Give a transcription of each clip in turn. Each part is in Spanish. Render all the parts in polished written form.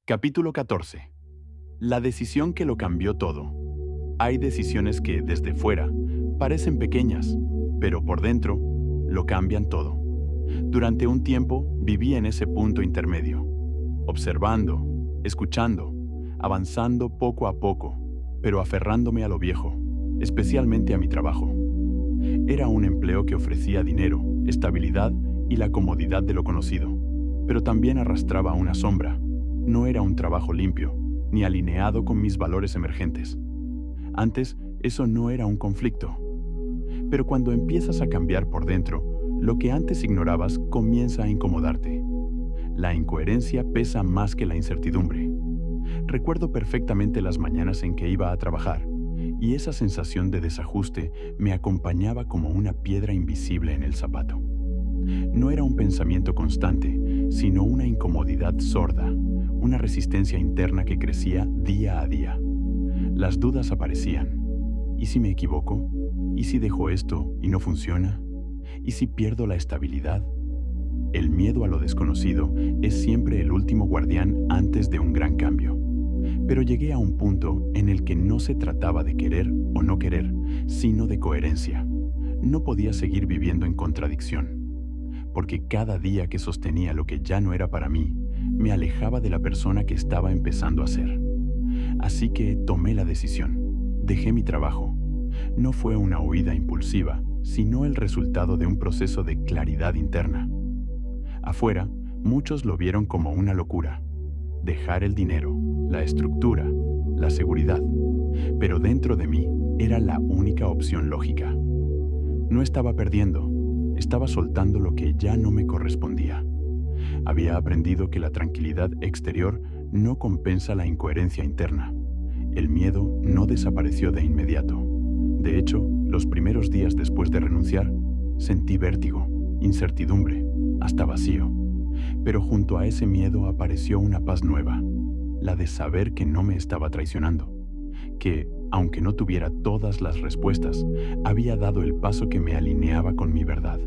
Capítulo 14. La decisión que lo cambió todo. Hay decisiones que, desde fuera, parecen pequeñas, pero por dentro, lo cambian todo. Durante un tiempo, viví en ese punto intermedio, observando, escuchando, avanzando poco a poco, pero aferrándome a lo viejo, especialmente a mi trabajo. Era un empleo que ofrecía dinero, estabilidad y la comodidad de lo conocido, pero también arrastraba una sombra. No era un trabajo limpio, ni alineado con mis valores emergentes. Antes, eso no era un conflicto. Pero cuando empiezas a cambiar por dentro, lo que antes ignorabas comienza a incomodarte. La incoherencia pesa más que la incertidumbre. Recuerdo perfectamente las mañanas en que iba a trabajar, y esa sensación de desajuste me acompañaba como una piedra invisible en el zapato. No era un pensamiento constante, sino una incomodidad sorda, una resistencia interna que crecía día a día. Las dudas aparecían. ¿Y si me equivoco? ¿Y si dejo esto y no funciona? ¿Y si pierdo la estabilidad? El miedo a lo desconocido es siempre el último guardián antes de un gran cambio. Pero llegué a un punto en el que no se trataba de querer o no querer, sino de coherencia. No podía seguir viviendo en contradicción, porque cada día que sostenía lo que ya no era para mí, me alejaba de la persona que estaba empezando a ser. Así que tomé la decisión. Dejé mi trabajo. No fue una huida impulsiva, sino el resultado de un proceso de claridad interna. Afuera, muchos lo vieron como una locura. Dejar el dinero, la estructura, la seguridad. Pero dentro de mí era la única opción lógica. No estaba perdiendo, estaba soltando lo que ya no me correspondía. Había aprendido que la tranquilidad exterior no compensa la incoherencia interna. El miedo no desapareció de inmediato. De hecho, los primeros días después de renunciar, sentí vértigo, incertidumbre, hasta vacío. Pero junto a ese miedo apareció una paz nueva, la de saber que no me estaba traicionando, que, aunque no tuviera todas las respuestas, había dado el paso que me alineaba con mi verdad.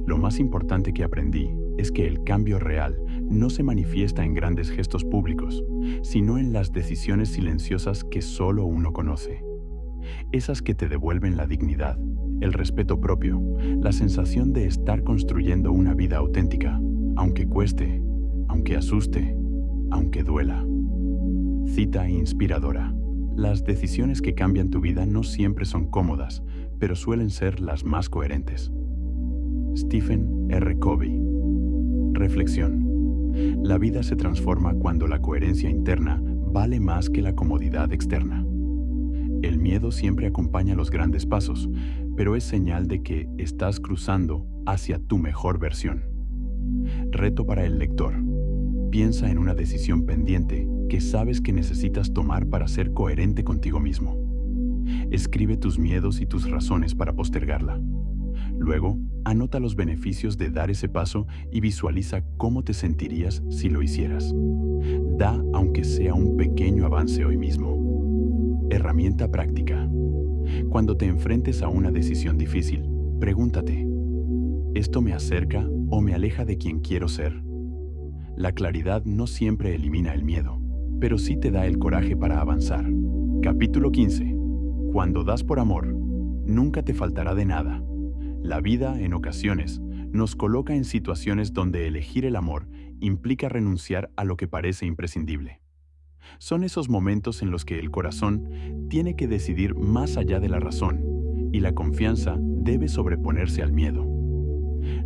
Lo más importante que aprendí es que el cambio real no se manifiesta en grandes gestos públicos, sino en las decisiones silenciosas que solo uno conoce. Esas que te devuelven la dignidad, el respeto propio, la sensación de estar construyendo una vida auténtica, aunque cueste, aunque asuste, aunque duela. Cita inspiradora. Las decisiones que cambian tu vida no siempre son cómodas, pero suelen ser las más coherentes. Stephen R. Covey. Reflexión. La vida se transforma cuando la coherencia interna vale más que la comodidad externa. El miedo siempre acompaña los grandes pasos, pero es señal de que estás cruzando hacia tu mejor versión. Reto para el lector. Piensa en una decisión pendiente que sabes que necesitas tomar para ser coherente contigo mismo. Escribe tus miedos y tus razones para postergarla. Luego, anota los beneficios de dar ese paso y visualiza cómo te sentirías si lo hicieras. Da aunque sea un pequeño avance hoy mismo. Herramienta práctica. Cuando te enfrentes a una decisión difícil, pregúntate, ¿esto me acerca o me aleja de quien quiero ser? La claridad no siempre elimina el miedo, pero sí te da el coraje para avanzar. Capítulo 15. Cuando das por amor, nunca te faltará de nada. La vida, en ocasiones, nos coloca en situaciones donde elegir el amor implica renunciar a lo que parece imprescindible. Son esos momentos en los que el corazón tiene que decidir más allá de la razón y la confianza debe sobreponerse al miedo.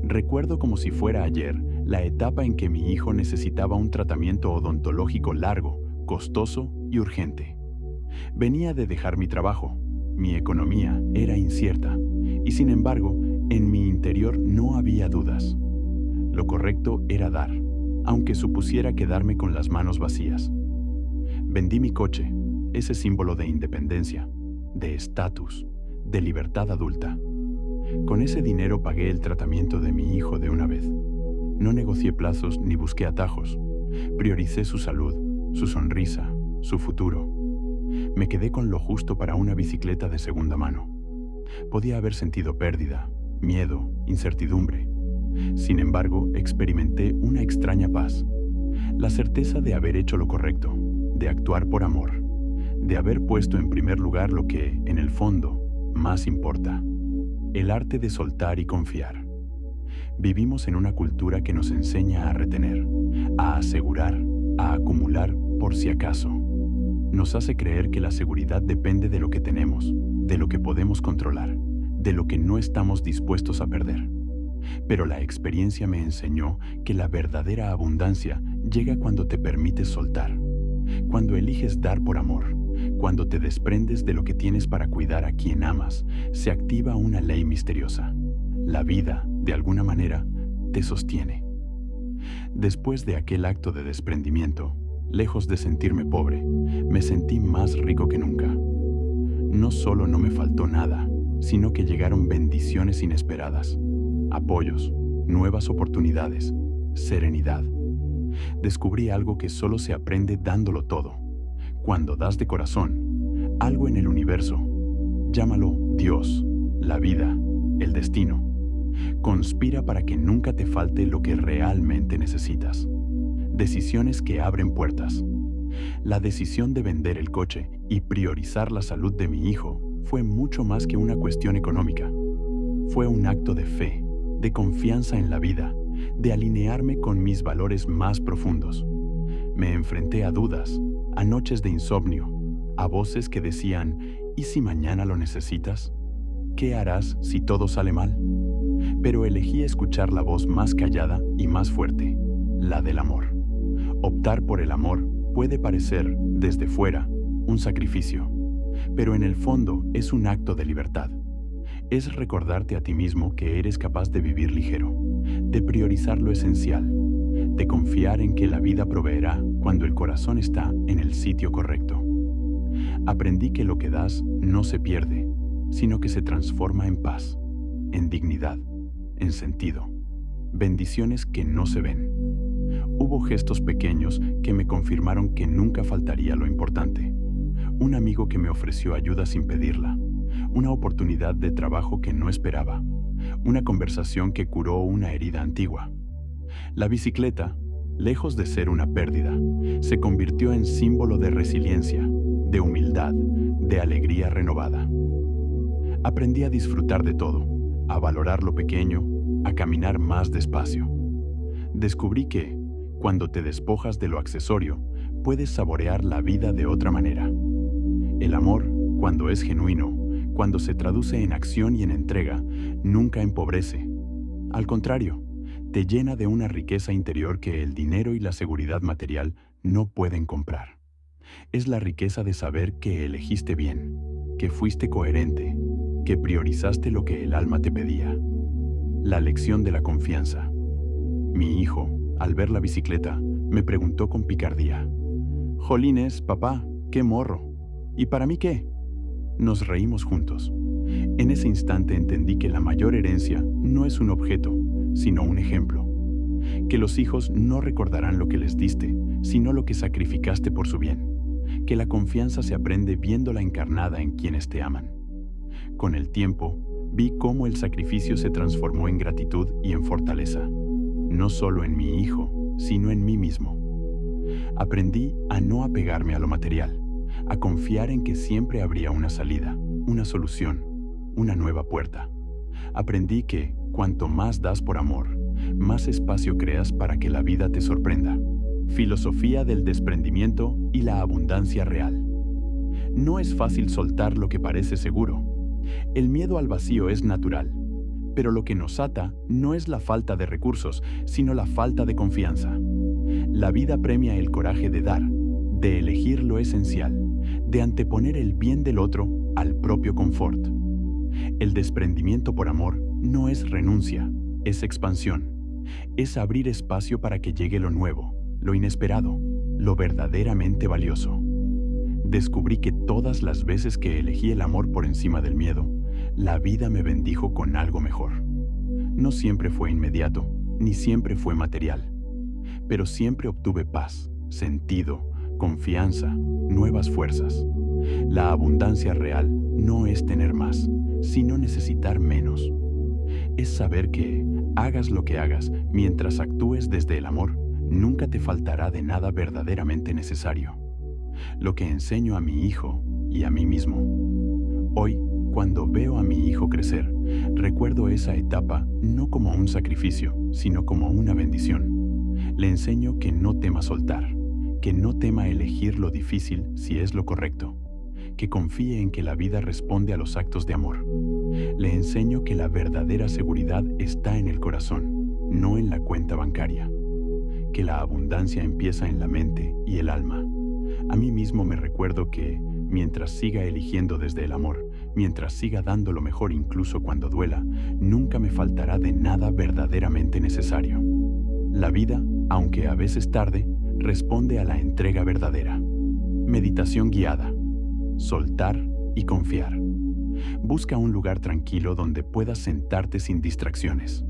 Recuerdo como si fuera ayer la etapa en que mi hijo necesitaba un tratamiento odontológico largo, costoso y urgente. Venía de dejar mi trabajo, mi economía era incierta y sin embargo, en mi interior no había dudas. Lo correcto era dar, aunque supusiera quedarme con las manos vacías. Vendí mi coche, ese símbolo de independencia, de estatus, de libertad adulta. Con ese dinero pagué el tratamiento de mi hijo de una vez. No negocié plazos ni busqué atajos. Prioricé su salud, su sonrisa, su futuro. Me quedé con lo justo para una bicicleta de segunda mano. Podía haber sentido pérdida, miedo, incertidumbre. Sin embargo, experimenté una extraña paz. La certeza de haber hecho lo correcto, de actuar por amor, de haber puesto en primer lugar lo que, en el fondo, más importa. El arte de soltar y confiar. Vivimos en una cultura que nos enseña a retener, a asegurar, a acumular por si acaso. Nos hace creer que la seguridad depende de lo que tenemos, de lo que podemos controlar, de lo que no estamos dispuestos a perder. Pero la experiencia me enseñó que la verdadera abundancia llega cuando te permites soltar, cuando eliges dar por amor, cuando te desprendes de lo que tienes para cuidar a quien amas. Se activa una ley misteriosa. La vida, de alguna manera, te sostiene. Después de aquel acto de desprendimiento, lejos de sentirme pobre, me sentí más rico que nunca. No solo no me faltó nada, sino que llegaron bendiciones inesperadas, apoyos, nuevas oportunidades, serenidad. Descubrí algo que solo se aprende dándolo todo. Cuando das de corazón, algo en el universo, llámalo Dios, la vida, el destino, conspira para que nunca te falte lo que realmente necesitas. Decisiones que abren puertas. La decisión de vender el coche y priorizar la salud de mi hijo fue mucho más que una cuestión económica. Fue un acto de fe, de confianza en la vida, de alinearme con mis valores más profundos. Me enfrenté a dudas, a noches de insomnio, a voces que decían, ¿y si mañana lo necesitas? ¿Qué harás si todo sale mal? Pero elegí escuchar la voz más callada y más fuerte, la del amor. Optar por el amor puede parecer, desde fuera, un sacrificio, pero en el fondo es un acto de libertad. Es recordarte a ti mismo que eres capaz de vivir ligero, de priorizar lo esencial, de confiar en que la vida proveerá cuando el corazón está en el sitio correcto. Aprendí que lo que das no se pierde, sino que se transforma en paz, en dignidad, en sentido. Bendiciones que no se ven. Hubo gestos pequeños que me confirmaron que nunca faltaría lo importante. Un amigo que me ofreció ayuda sin pedirla. Una oportunidad de trabajo que no esperaba. Una conversación que curó una herida antigua. La bicicleta, lejos de ser una pérdida, se convirtió en símbolo de resiliencia, de humildad, de alegría renovada. Aprendí a disfrutar de todo, a valorar lo pequeño, a caminar más despacio. Descubrí que, cuando te despojas de lo accesorio, puedes saborear la vida de otra manera. El amor, cuando es genuino, cuando se traduce en acción y en entrega, nunca empobrece. Al contrario, te llena de una riqueza interior que el dinero y la seguridad material no pueden comprar. Es la riqueza de saber que elegiste bien, que fuiste coherente, que priorizaste lo que el alma te pedía. La lección de la confianza. Mi hijo, al ver la bicicleta, me preguntó con picardía: «Jolines, papá, qué morro. ¿Y para mí qué?». Nos reímos juntos. En ese instante entendí que la mayor herencia no es un objeto, sino un ejemplo. Que los hijos no recordarán lo que les diste, sino lo que sacrificaste por su bien. Que la confianza se aprende viéndola encarnada en quienes te aman. Con el tiempo, vi cómo el sacrificio se transformó en gratitud y en fortaleza. No solo en mi hijo, sino en mí mismo. Aprendí a no apegarme a lo material, a confiar en que siempre habría una salida, una solución, una nueva puerta. Aprendí que, cuanto más das por amor, más espacio creas para que la vida te sorprenda. Filosofía del desprendimiento y la abundancia real. No es fácil soltar lo que parece seguro. El miedo al vacío es natural, pero lo que nos ata no es la falta de recursos, sino la falta de confianza. La vida premia el coraje de dar, de elegir lo esencial, de anteponer el bien del otro al propio confort. El desprendimiento por amor no es renuncia, es expansión. Es abrir espacio para que llegue lo nuevo, lo inesperado, lo verdaderamente valioso. Descubrí que todas las veces que elegí el amor por encima del miedo, la vida me bendijo con algo mejor. No siempre fue inmediato, ni siempre fue material, pero siempre obtuve paz, sentido, confianza, nuevas fuerzas. La abundancia real no es tener más, sino necesitar menos. Es saber que, hagas lo que hagas, mientras actúes desde el amor, nunca te faltará de nada verdaderamente necesario. Lo que enseño a mi hijo y a mí mismo. Hoy, cuando veo a mi hijo crecer, recuerdo esa etapa no como un sacrificio, sino como una bendición. Le enseño que no tema soltar, que no tema elegir lo difícil si es lo correcto, que confíe en que la vida responde a los actos de amor. Le enseño que la verdadera seguridad está en el corazón, no en la cuenta bancaria, que la abundancia empieza en la mente y el alma. A mí mismo me recuerdo que, mientras siga eligiendo desde el amor, mientras siga dando lo mejor incluso cuando duela, nunca me faltará de nada verdaderamente necesario. La vida, aunque a veces tarde, responde a la entrega verdadera. Meditación guiada. Soltar y confiar. Busca un lugar tranquilo donde puedas sentarte sin distracciones.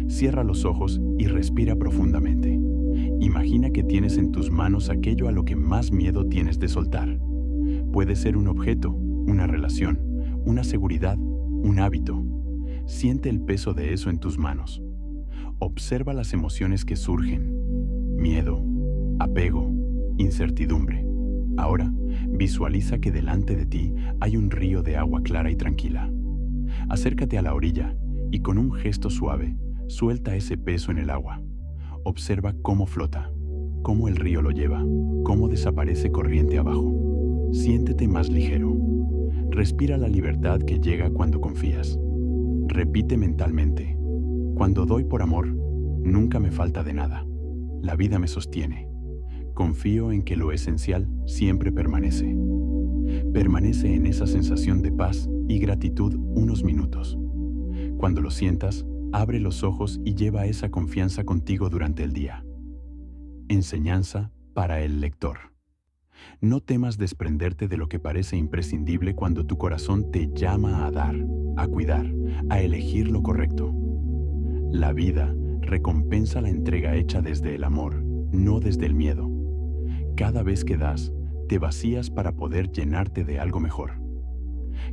Cierra los ojos y respira profundamente. Imagina que tienes en tus manos aquello a lo que más miedo tienes de soltar. Puede ser un objeto, una relación, una seguridad, un hábito. Siente el peso de eso en tus manos. Observa las emociones que surgen. Miedo, apego, incertidumbre. Ahora, visualiza que delante de ti hay un río de agua clara y tranquila. Acércate a la orilla y con un gesto suave, suelta ese peso en el agua. Observa cómo flota, cómo el río lo lleva, cómo desaparece corriente abajo. Siéntete más ligero. Respira la libertad que llega cuando confías. Repite mentalmente: cuando doy por amor, nunca me falta de nada. La vida me sostiene. Confío en que lo esencial siempre permanece. Permanece en esa sensación de paz y gratitud unos minutos. Cuando lo sientas, abre los ojos y lleva esa confianza contigo durante el día. Enseñanza para el lector. No temas desprenderte de lo que parece imprescindible cuando tu corazón te llama a dar, a cuidar, a elegir lo correcto. La vida recompensa la entrega hecha desde el amor, no desde el miedo. Cada vez que das, te vacías para poder llenarte de algo mejor.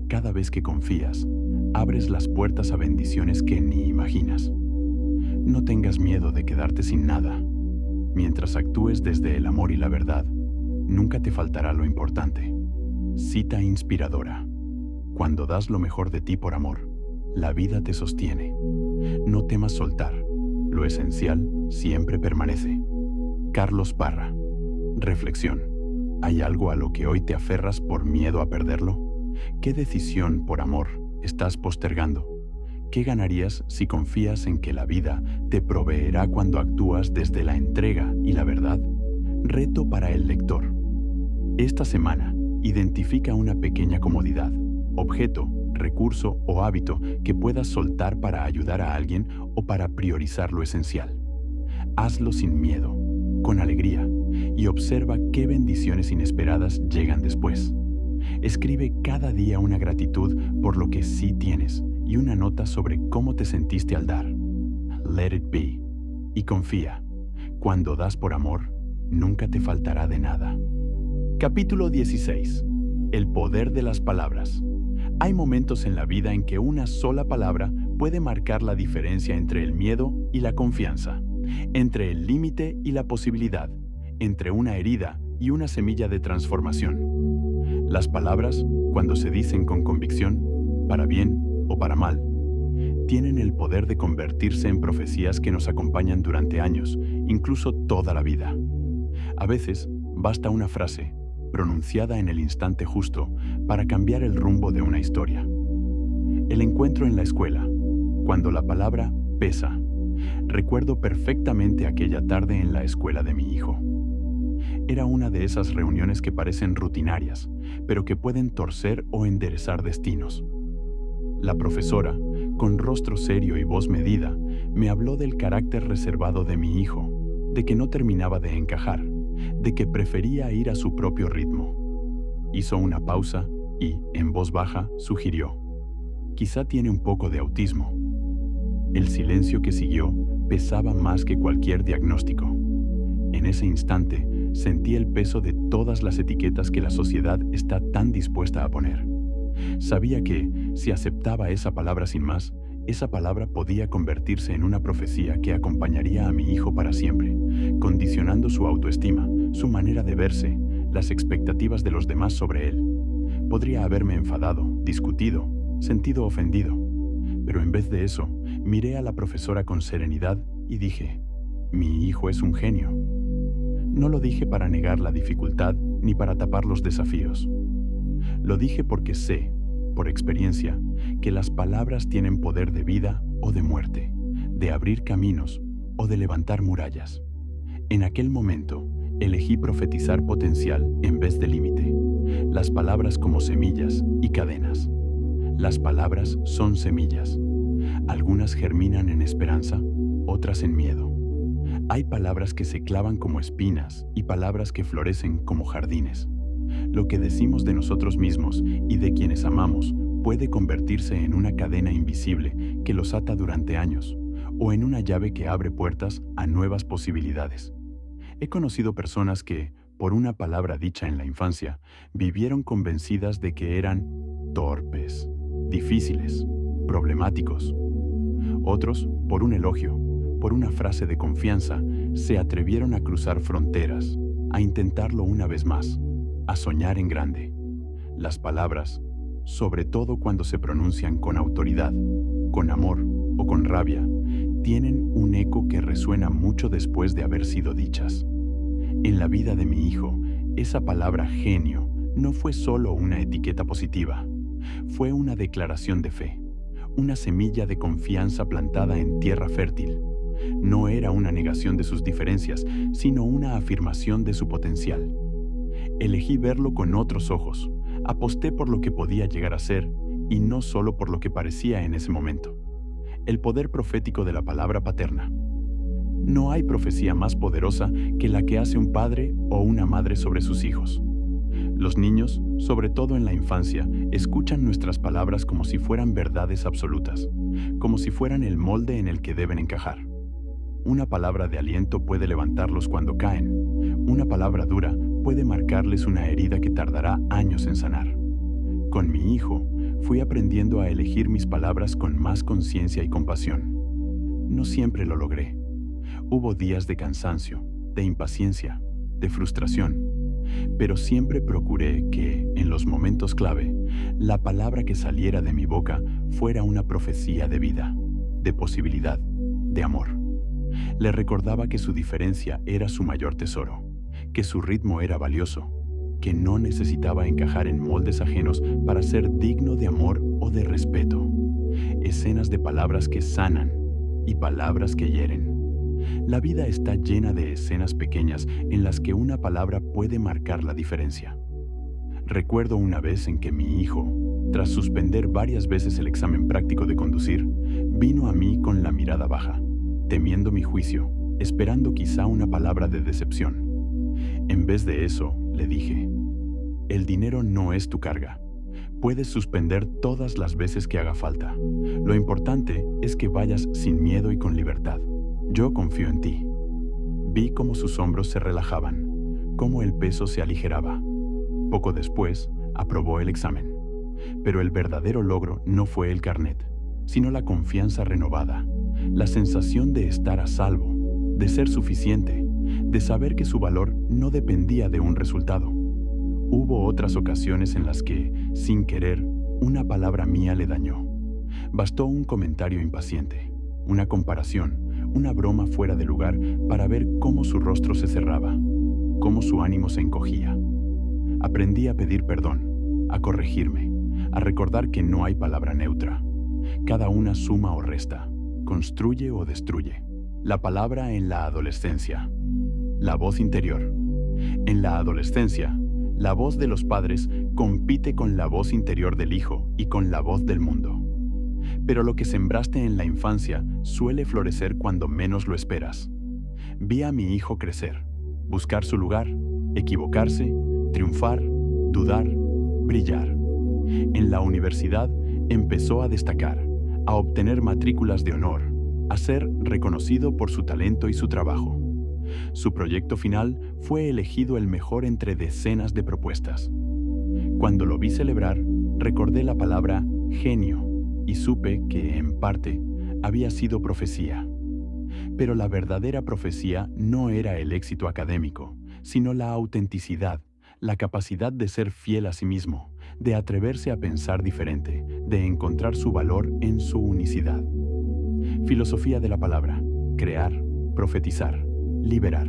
Cada vez que confías, abres las puertas a bendiciones que ni imaginas. No tengas miedo de quedarte sin nada. Mientras actúes desde el amor y la verdad, nunca te faltará lo importante. Cita inspiradora. Cuando das lo mejor de ti por amor, la vida te sostiene. No temas soltar. Lo esencial siempre permanece. Carlos Parra. Reflexión. ¿Hay algo a lo que hoy te aferras por miedo a perderlo? ¿Qué decisión por amor estás postergando? ¿Qué ganarías si confías en que la vida te proveerá cuando actúas desde la entrega y la verdad? Reto para el lector. Esta semana, identifica una pequeña comodidad, objeto, recurso o hábito que puedas soltar para ayudar a alguien o para priorizar lo esencial. Hazlo sin miedo, con alegría, y observa qué bendiciones inesperadas llegan después. Escribe cada día una gratitud por lo que sí tienes y una nota sobre cómo te sentiste al dar. Let it be. Y confía. Cuando das por amor, nunca te faltará de nada. Capítulo 16. El poder de las palabras. Hay momentos en la vida en que una sola palabra puede marcar la diferencia entre el miedo y la confianza, entre el límite y la posibilidad, entre una herida y una semilla de transformación. Las palabras, cuando se dicen con convicción, para bien o para mal, tienen el poder de convertirse en profecías que nos acompañan durante años, incluso toda la vida. A veces, basta una frase, pronunciada en el instante justo, para cambiar el rumbo de una historia. El encuentro en la escuela, cuando la palabra pesa. Recuerdo perfectamente aquella tarde en la escuela de mi hijo. Era una de esas reuniones que parecen rutinarias, pero que pueden torcer o enderezar destinos. La profesora, con rostro serio y voz medida, me habló del carácter reservado de mi hijo, de que no terminaba de encajar, de que prefería ir a su propio ritmo. Hizo una pausa y, en voz baja, sugirió: quizá tiene un poco de autismo. El silencio que siguió pesaba más que cualquier diagnóstico. En ese instante, sentí el peso de todas las etiquetas que la sociedad está tan dispuesta a poner. Sabía que, si aceptaba esa palabra sin más, esa palabra podía convertirse en una profecía que acompañaría a mi hijo para siempre, condicionando su autoestima, su manera de verse, las expectativas de los demás sobre él. Podría haberme enfadado, discutido, sentido ofendido, pero en vez de eso, miré a la profesora con serenidad y dije: mi hijo es un genio. No lo dije para negar la dificultad ni para tapar los desafíos. Lo dije porque sé, por experiencia, que las palabras tienen poder de vida o de muerte, de abrir caminos o de levantar murallas. En aquel momento, elegí profetizar potencial en vez de límite. Las palabras como semillas y cadenas. Las palabras son semillas. Algunas germinan en esperanza, otras en miedo. Hay palabras que se clavan como espinas y palabras que florecen como jardines. Lo que decimos de nosotros mismos y de quienes amamos puede convertirse en una cadena invisible que los ata durante años, o en una llave que abre puertas a nuevas posibilidades. He conocido personas que, por una palabra dicha en la infancia, vivieron convencidas de que eran torpes, difíciles, problemáticos. Otros, por un elogio, por una frase de confianza, se atrevieron a cruzar fronteras, a intentarlo una vez más, a soñar en grande. Las palabras, sobre todo cuando se pronuncian con autoridad, con amor o con rabia, tienen un eco que resuena mucho después de haber sido dichas. En la vida de mi hijo, esa palabra genio no fue solo una etiqueta positiva, fue una declaración de fe, una semilla de confianza plantada en tierra fértil. No era una negación de sus diferencias, sino una afirmación de su potencial. Elegí verlo con otros ojos, aposté por lo que podía llegar a ser y no solo por lo que parecía en ese momento. El poder profético de la palabra paterna. No hay profecía más poderosa que la que hace un padre o una madre sobre sus hijos. Los niños, sobre todo en la infancia, escuchan nuestras palabras como si fueran verdades absolutas, como si fueran el molde en el que deben encajar. Una palabra de aliento puede levantarlos cuando caen. Una palabra dura puede marcarles una herida que tardará años en sanar. Con mi hijo, fui aprendiendo a elegir mis palabras con más conciencia y compasión. No siempre lo logré. Hubo días de cansancio, de impaciencia, de frustración, pero siempre procuré que, en los momentos clave, la palabra que saliera de mi boca fuera una profecía de vida, de posibilidad, de amor. Le recordaba que su diferencia era su mayor tesoro, que su ritmo era valioso, que no necesitaba encajar en moldes ajenos para ser digno de amor o de respeto. Escenas de palabras que sanan y palabras que hieren. La vida está llena de escenas pequeñas en las que una palabra puede marcar la diferencia. Recuerdo una vez en que mi hijo, tras suspender varias veces el examen práctico de conducir, vino a mí con la mirada baja, temiendo mi juicio, esperando quizá una palabra de decepción. En vez de eso, le dije: el dinero no es tu carga. Puedes suspender todas las veces que haga falta. Lo importante es que vayas sin miedo y con libertad. Yo confío en ti. Vi cómo sus hombros se relajaban, cómo el peso se aligeraba. Poco después, aprobó el examen. Pero el verdadero logro no fue el carnet, sino la confianza renovada, la sensación de estar a salvo, de ser suficiente, de saber que su valor no dependía de un resultado. Hubo otras ocasiones en las que, sin querer, una palabra mía le dañó. Bastó un comentario impaciente, una comparación, una broma fuera de lugar para ver cómo su rostro se cerraba, cómo su ánimo se encogía. Aprendí a pedir perdón, a corregirme, a recordar que no hay palabra neutra. Cada una suma o resta, construye o destruye. La palabra en la adolescencia. La voz interior. En la adolescencia, la voz de los padres compite con la voz interior del hijo y con la voz del mundo. Pero lo que sembraste en la infancia suele florecer cuando menos lo esperas. Vi a mi hijo crecer, buscar su lugar, equivocarse, triunfar, dudar, brillar. En la universidad empezó a destacar, a obtener matrículas de honor, a ser reconocido por su talento y su trabajo. Su proyecto final fue elegido el mejor entre decenas de propuestas. Cuando lo vi celebrar, recordé la palabra genio y supe que, en parte, había sido profecía. Pero la verdadera profecía no era el éxito académico, sino la autenticidad, la capacidad de ser fiel a sí mismo, de atreverse a pensar diferente, de encontrar su valor en su unicidad. Filosofía de la palabra: crear, profetizar, liberar.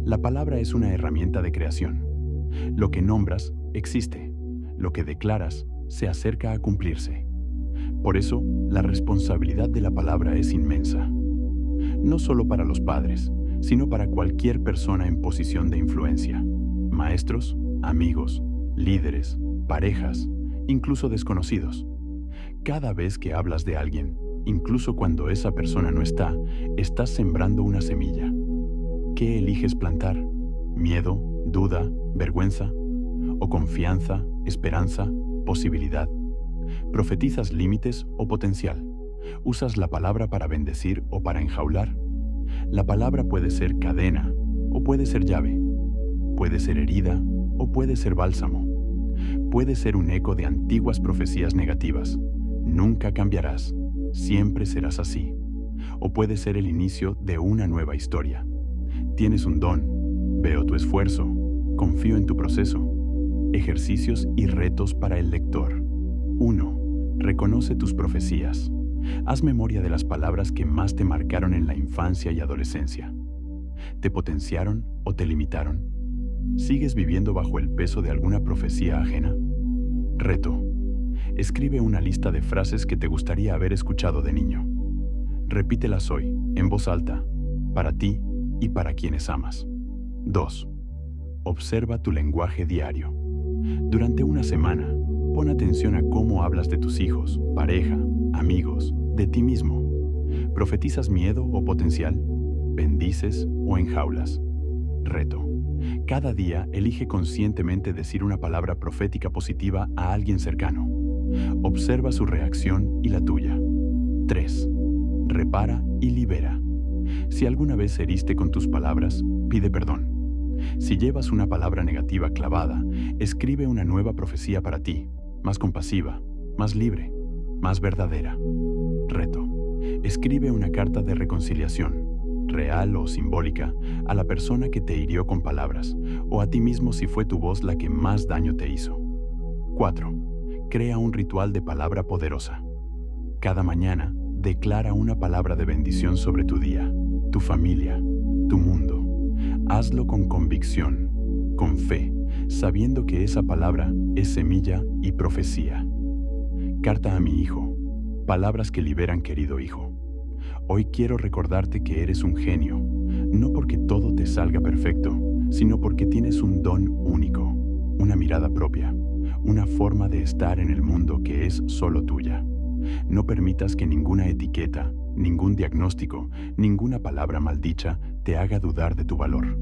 La palabra es una herramienta de creación. Lo que nombras existe. Lo que declaras se acerca a cumplirse. Por eso, la responsabilidad de la palabra es inmensa. No solo para los padres, sino para cualquier persona en posición de influencia. Maestros, amigos, líderes, parejas, incluso desconocidos. Cada vez que hablas de alguien, incluso cuando esa persona no está, estás sembrando una semilla. ¿Qué eliges plantar? ¿Miedo, duda, vergüenza? ¿O confianza, esperanza, posibilidad? ¿Profetizas límites o potencial? ¿Usas la palabra para bendecir o para enjaular? La palabra puede ser cadena o puede ser llave. Puede ser herida o puede ser bálsamo. Puede ser un eco de antiguas profecías negativas. Nunca cambiarás, siempre serás así. O puede ser el inicio de una nueva historia. Tienes un don, veo tu esfuerzo, confío en tu proceso. Ejercicios y retos para el lector. 1. Reconoce tus profecías. Haz memoria de las palabras que más te marcaron en la infancia y adolescencia. ¿Te potenciaron o te limitaron? ¿Sigues viviendo bajo el peso de alguna profecía ajena? Reto. Escribe una lista de frases que te gustaría haber escuchado de niño. Repítelas hoy, en voz alta, para ti y para quienes amas. 2. Observa tu lenguaje diario. Durante una semana, pon atención a cómo hablas de tus hijos, pareja, amigos, de ti mismo. ¿Profetizas miedo o potencial? ¿Bendices o enjaulas? Reto. Cada día elige conscientemente decir una palabra profética positiva a alguien cercano. Observa su reacción y la tuya. 3. Repara y libera. Si alguna vez heriste con tus palabras, pide perdón. Si llevas una palabra negativa clavada, escribe una nueva profecía para ti, más compasiva, más libre, más verdadera. Reto. Escribe una carta de reconciliación, real o simbólica, a la persona que te hirió con palabras, o a ti mismo si fue tu voz la que más daño te hizo. 4. Crea un ritual de palabra poderosa. Cada mañana, declara una palabra de bendición sobre tu día, tu familia, tu mundo. Hazlo con convicción, con fe, sabiendo que esa palabra es semilla y profecía. Carta a mi hijo. Palabras que liberan, querido hijo. Hoy quiero recordarte que eres un genio, no porque todo te salga perfecto, sino porque tienes un don único, una mirada propia, una forma de estar en el mundo que es solo tuya. No permitas que ninguna etiqueta, ningún diagnóstico, ninguna palabra maldicha te haga dudar de tu valor.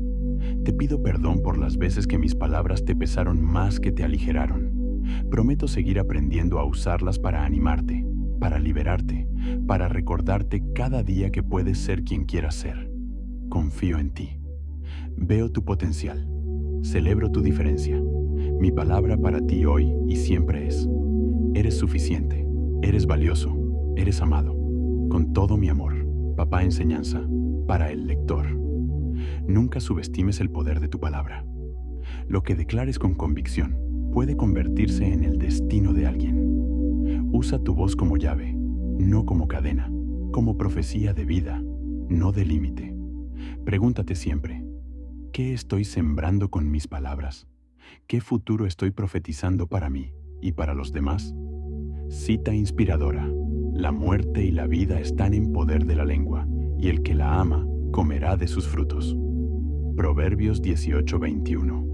Te pido perdón por las veces que mis palabras te pesaron más que te aligeraron. Prometo seguir aprendiendo a usarlas para animarte, para liberarte, para recordarte cada día que puedes ser quien quieras ser. Confío en ti. Veo tu potencial. Celebro tu diferencia. Mi palabra para ti hoy y siempre es: eres suficiente, eres valioso, eres amado. Con todo mi amor, Papá Enseñanza, para el lector. Nunca subestimes el poder de tu palabra. Lo que declares con convicción puede convertirse en el destino de alguien. Usa tu voz como llave, no como cadena, como profecía de vida, no de límite. Pregúntate siempre: ¿qué estoy sembrando con mis palabras? ¿Qué futuro estoy profetizando para mí y para los demás? Cita inspiradora: la muerte y la vida están en poder de la lengua, y el que la ama comerá de sus frutos. Proverbios 18:21.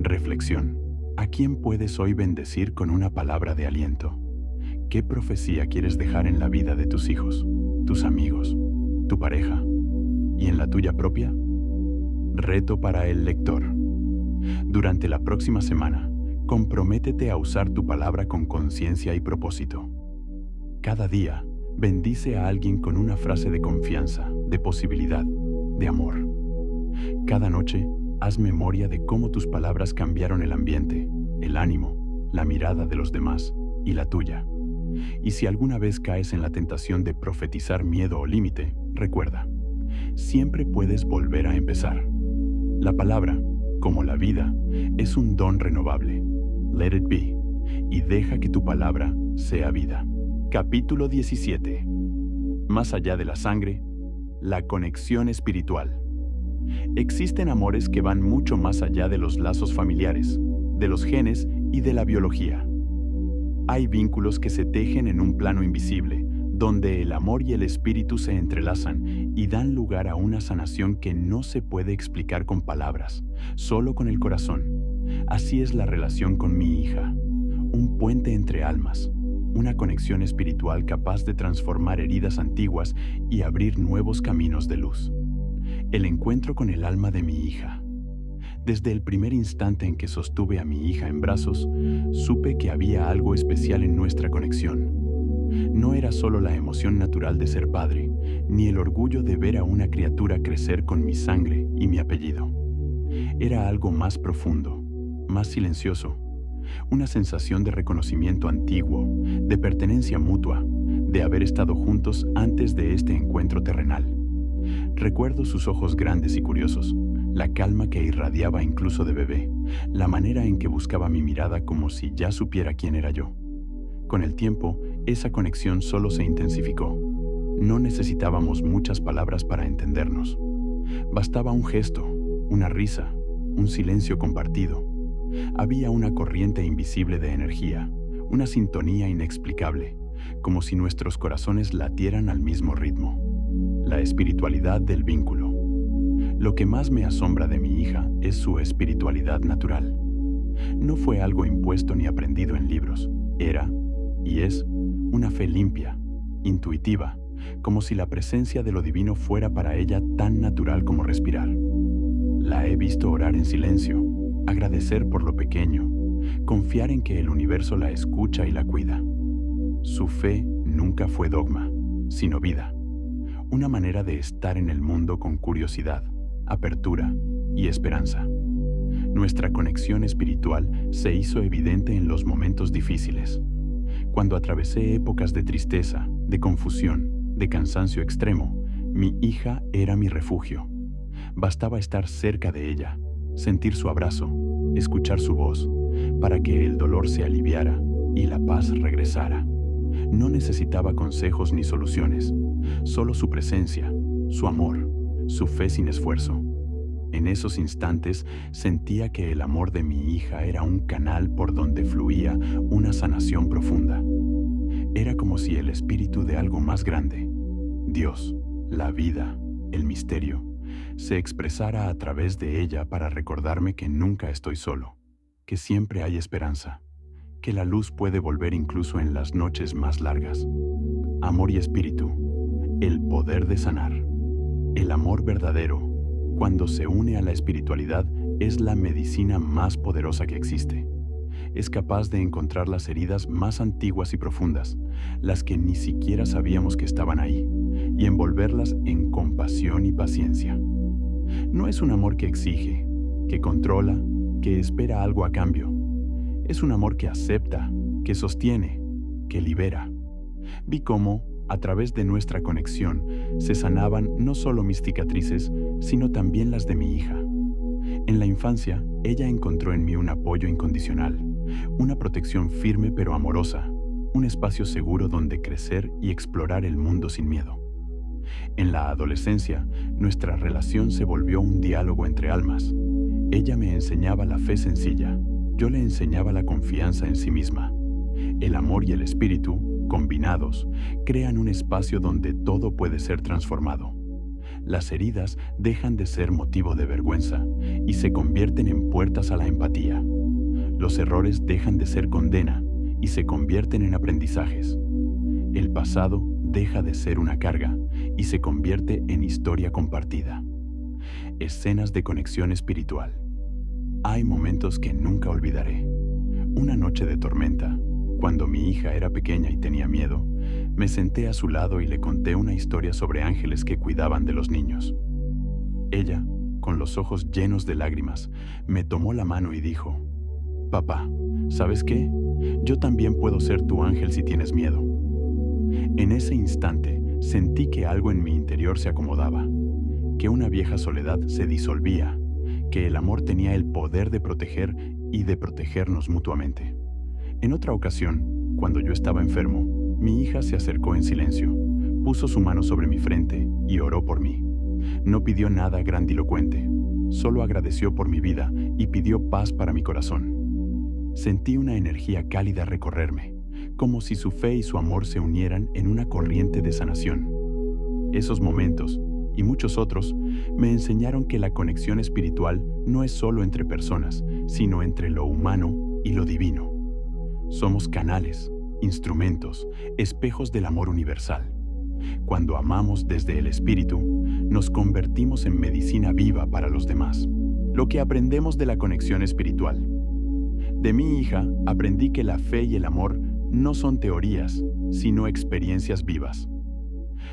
Reflexión: ¿a quién puedes hoy bendecir con una palabra de aliento? ¿Qué profecía quieres dejar en la vida de tus hijos, tus amigos, tu pareja y en la tuya propia? Reto para el lector. Durante la próxima semana, comprométete a usar tu palabra con conciencia y propósito. Cada día, bendice a alguien con una frase de confianza, de posibilidad, de amor. Cada noche, haz memoria de cómo tus palabras cambiaron el ambiente, el ánimo, la mirada de los demás y la tuya. Y si alguna vez caes en la tentación de profetizar miedo o límite, recuerda, siempre puedes volver a empezar. La palabra, como la vida, es un don renovable. Let it be, y deja que tu palabra sea vida. Capítulo 17. Más allá de la sangre, la conexión espiritual. Existen amores que van mucho más allá de los lazos familiares, de los genes y de la biología. Hay vínculos que se tejen en un plano invisible, donde el amor y el espíritu se entrelazan y dan lugar a una sanación que no se puede explicar con palabras, solo con el corazón. Así es la relación con mi hija, un puente entre almas, una conexión espiritual capaz de transformar heridas antiguas y abrir nuevos caminos de luz. El encuentro con el alma de mi hija. Desde el primer instante en que sostuve a mi hija en brazos, supe que había algo especial en nuestra conexión. No era solo la emoción natural de ser padre, ni el orgullo de ver a una criatura crecer con mi sangre y mi apellido. Era algo más profundo, más silencioso, una sensación de reconocimiento antiguo, de pertenencia mutua, de haber estado juntos antes de este encuentro terrenal. Recuerdo sus ojos grandes y curiosos, la calma que irradiaba incluso de bebé, la manera en que buscaba mi mirada como si ya supiera quién era yo. Con el tiempo, esa conexión solo se intensificó. No necesitábamos muchas palabras para entendernos. Bastaba un gesto, una risa, un silencio compartido. Había una corriente invisible de energía, una sintonía inexplicable, como si nuestros corazones latieran al mismo ritmo. La espiritualidad del vínculo. Lo que más me asombra de mi hija es su espiritualidad natural. No fue algo impuesto ni aprendido en libros. Era, y es, una fe limpia, intuitiva, como si la presencia de lo divino fuera para ella tan natural como respirar. La he visto orar en silencio, agradecer por lo pequeño, confiar en que el universo la escucha y la cuida. Su fe nunca fue dogma, sino vida, una manera de estar en el mundo con curiosidad, apertura y esperanza. Nuestra conexión espiritual se hizo evidente en los momentos difíciles. Cuando atravesé épocas de tristeza, de confusión, de cansancio extremo, mi hija era mi refugio. Bastaba estar cerca de ella, sentir su abrazo, escuchar su voz, para que el dolor se aliviara y la paz regresara. No necesitaba consejos ni soluciones, solo su presencia, su amor, su fe sin esfuerzo. En esos instantes sentía que el amor de mi hija era un canal por donde fluía una sanación profunda. Era como si el espíritu de algo más grande, Dios, la vida, el misterio, se expresara a través de ella para recordarme que nunca estoy solo, que siempre hay esperanza, que la luz puede volver incluso en las noches más largas. Amor y espíritu, el poder de sanar. El amor verdadero, cuando se une a la espiritualidad, es la medicina más poderosa que existe. Es capaz de encontrar las heridas más antiguas y profundas, las que ni siquiera sabíamos que estaban ahí, y envolverlas en compasión y paciencia. No es un amor que exige, que controla, que espera algo a cambio. Es un amor que acepta, que sostiene, que libera. Vi cómo, a través de nuestra conexión, se sanaban no solo mis cicatrices, sino también las de mi hija. En la infancia, ella encontró en mí un apoyo incondicional, una protección firme pero amorosa, un espacio seguro donde crecer y explorar el mundo sin miedo. En la adolescencia, nuestra relación se volvió un diálogo entre almas. Ella me enseñaba la fe sencilla, yo le enseñaba la confianza en sí misma. El amor y el espíritu, combinados, crean un espacio donde todo puede ser transformado. Las heridas dejan de ser motivo de vergüenza y se convierten en puertas a la empatía. Los errores dejan de ser condena y se convierten en aprendizajes. El pasado deja de ser una carga y se convierte en historia compartida. Escenas de conexión espiritual. Hay momentos que nunca olvidaré. Una noche de tormenta, cuando mi hija era pequeña y tenía miedo, me senté a su lado y le conté una historia sobre ángeles que cuidaban de los niños. Ella, con los ojos llenos de lágrimas, me tomó la mano y dijo: «Papá, ¿sabes qué? Yo también puedo ser tu ángel si tienes miedo». En ese instante Sentí que algo en mi interior se acomodaba, que una vieja soledad se disolvía, que el amor tenía el poder de proteger y de protegernos mutuamente. En otra ocasión, cuando yo estaba enfermo, mi hija se acercó en silencio, puso su mano sobre mi frente y oró por mí. No pidió nada grandilocuente, solo agradeció por mi vida y pidió paz para mi corazón. Sentí una energía cálida recorrerme, como si su fe y su amor se unieran en una corriente de sanación. Esos momentos, y muchos otros, me enseñaron que la conexión espiritual no es solo entre personas, sino entre lo humano y lo divino. Somos canales, instrumentos, espejos del amor universal. Cuando amamos desde el espíritu, nos convertimos en medicina viva para los demás. Lo que aprendemos de la conexión espiritual. De mi hija aprendí que la fe y el amor no son teorías, sino experiencias vivas.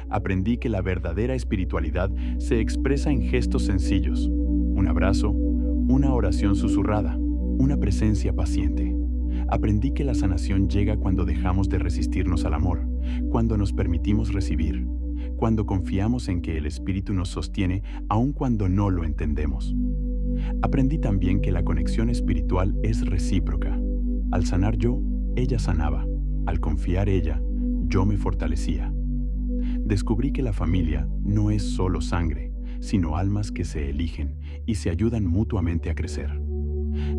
Aprendí que la verdadera espiritualidad se expresa en gestos sencillos: un abrazo, una oración susurrada, una presencia paciente. Aprendí que la sanación llega cuando dejamos de resistirnos al amor, cuando nos permitimos recibir, cuando confiamos en que el Espíritu nos sostiene aun cuando no lo entendemos. Aprendí también que la conexión espiritual es recíproca. Al sanar yo, ella sanaba. Al confiar ella, yo me fortalecía. Descubrí que la familia no es solo sangre, sino almas que se eligen y se ayudan mutuamente a crecer.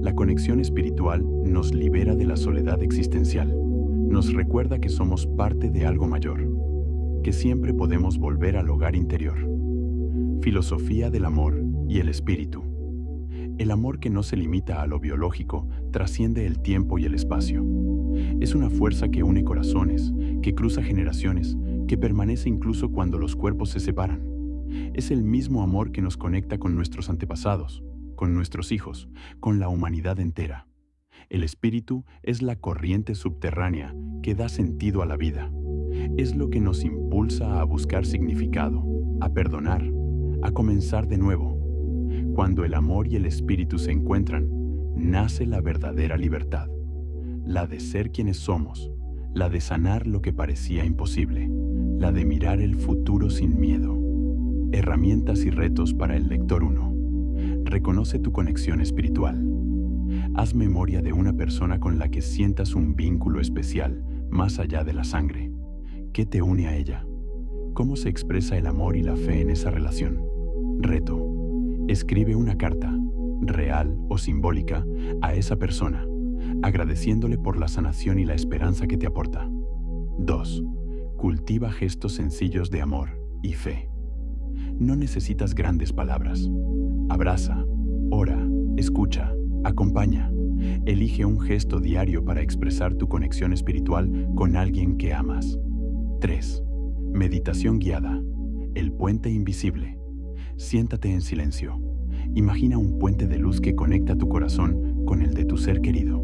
La conexión espiritual nos libera de la soledad existencial, nos recuerda que somos parte de algo mayor, que siempre podemos volver al hogar interior. Filosofía del amor y el espíritu. El amor que no se limita a lo biológico trasciende el tiempo y el espacio. Es una fuerza que une corazones, que cruza generaciones, que permanece incluso cuando los cuerpos se separan. Es el mismo amor que nos conecta con nuestros antepasados, con nuestros hijos, con la humanidad entera. El espíritu es la corriente subterránea que da sentido a la vida. Es lo que nos impulsa a buscar significado, a perdonar, a comenzar de nuevo. Cuando el amor y el espíritu se encuentran, nace la verdadera libertad, la de ser quienes somos, la de sanar lo que parecía imposible, la de mirar el futuro sin miedo. Herramientas y retos para el lector 1. Reconoce tu conexión espiritual. Haz memoria de una persona con la que sientas un vínculo especial más allá de la sangre. ¿Qué te une a ella? ¿Cómo se expresa el amor y la fe en esa relación? Reto. Escribe una carta, real o simbólica, a esa persona, agradeciéndole por la sanación y la esperanza que te aporta. 2. Cultiva gestos sencillos de amor y fe. No necesitas grandes palabras. Abraza, ora, escucha, acompaña. Elige un gesto diario para expresar tu conexión espiritual con alguien que amas. 3. Meditación guiada. El puente invisible. Siéntate en silencio. Imagina un puente de luz que conecta tu corazón con el de tu ser querido.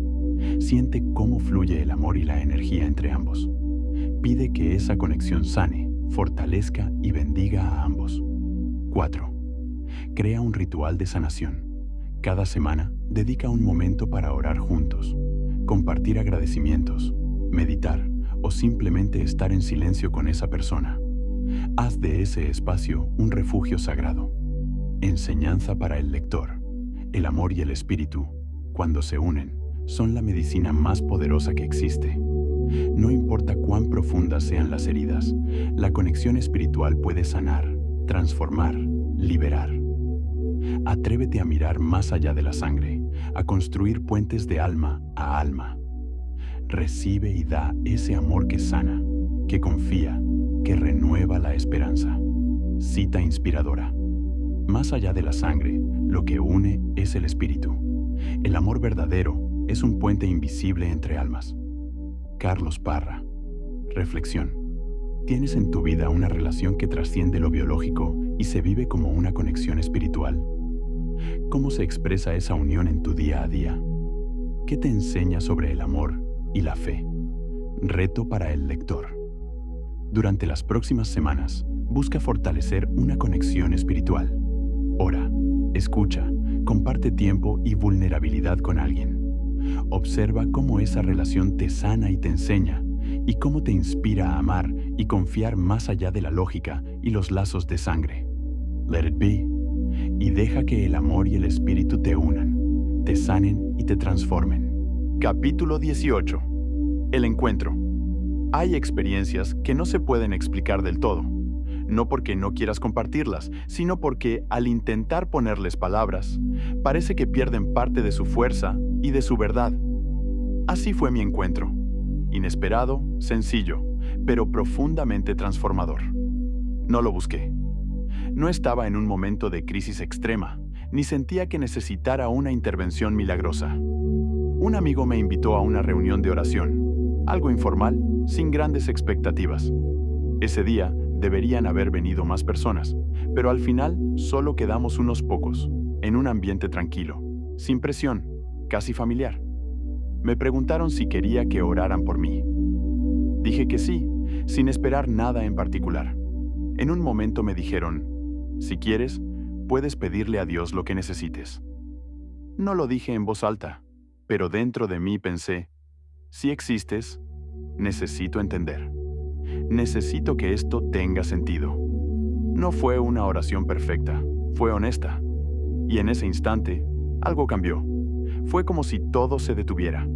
Siente cómo fluye el amor y la energía entre ambos. Pide que esa conexión sane, fortalezca y bendiga a ambos. 4. Crea un ritual de sanación. Cada semana, dedica un momento para orar juntos, compartir agradecimientos, meditar o simplemente estar en silencio con esa persona. Haz de ese espacio un refugio sagrado. Enseñanza para el lector. El amor y el espíritu, cuando se unen, son la medicina más poderosa que existe. No importa cuán profundas sean las heridas, la conexión espiritual puede sanar, transformar, liberar. Atrévete a mirar más allá de la sangre, a construir puentes de alma a alma. Recibe y da ese amor que sana, que confía, que renueva la esperanza. Cita inspiradora. Más allá de la sangre, lo que une es el espíritu. El amor verdadero es un puente invisible entre almas. Carlos Parra. Reflexión. ¿Tienes en tu vida una relación que trasciende lo biológico y se vive como una conexión espiritual? ¿Cómo se expresa esa unión en tu día a día? ¿Qué te enseña sobre el amor y la fe? Reto para el lector. Durante las próximas semanas, busca fortalecer una conexión espiritual. Ora, escucha, comparte tiempo y vulnerabilidad con alguien. Observa cómo esa relación te sana y te enseña, y cómo te inspira a amar y confiar más allá de la lógica y los lazos de sangre. Let it be. Y deja que el amor y el espíritu te unan, te sanen y te transformen. Capítulo 18. El encuentro. Hay experiencias que no se pueden explicar del todo, no porque no quieras compartirlas, sino porque al intentar ponerles palabras, parece que pierden parte de su fuerza y de su verdad. Así fue mi encuentro. Inesperado, sencillo, pero profundamente transformador. No lo busqué. No estaba en un momento de crisis extrema, ni sentía que necesitara una intervención milagrosa. Un amigo me invitó a una reunión de oración, algo informal, sin grandes expectativas. Ese día deberían haber venido más personas, pero al final solo quedamos unos pocos, en un ambiente tranquilo, sin presión, casi familiar. Me preguntaron si quería que oraran por mí. Dije que sí, sin esperar nada en particular. En un momento me dijeron, si quieres, puedes pedirle a Dios lo que necesites. No lo dije en voz alta, pero dentro de mí pensé, si existes, necesito entender. Necesito que esto tenga sentido. No fue una oración perfecta, fue honesta. Y en ese instante, algo cambió. Fue como si todo se detuviera.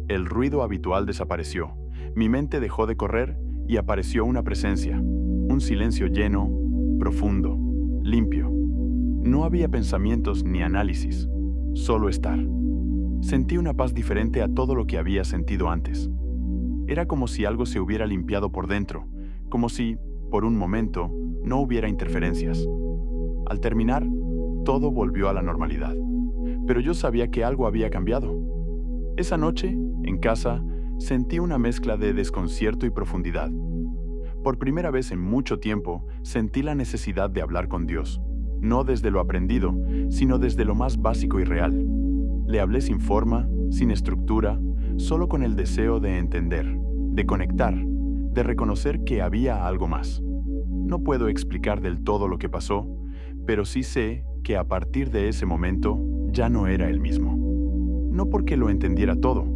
El ruido habitual desapareció, mi mente dejó de correr y apareció una presencia, un silencio lleno, profundo, limpio. No había pensamientos ni análisis, solo estar. Sentí una paz diferente a todo lo que había sentido antes. Era como si algo se hubiera limpiado por dentro, como si, por un momento, no hubiera interferencias. Al terminar, todo volvió a la normalidad, pero yo sabía que algo había cambiado. Esa noche, en casa, sentí una mezcla de desconcierto y profundidad. Por primera vez en mucho tiempo, sentí la necesidad de hablar con Dios, no desde lo aprendido, sino desde lo más básico y real. Le hablé sin forma, sin estructura, solo con el deseo de entender, de conectar, de reconocer que había algo más. No puedo explicar del todo lo que pasó, pero sí sé que a partir de ese momento ya no era el mismo. No porque lo entendiera todo,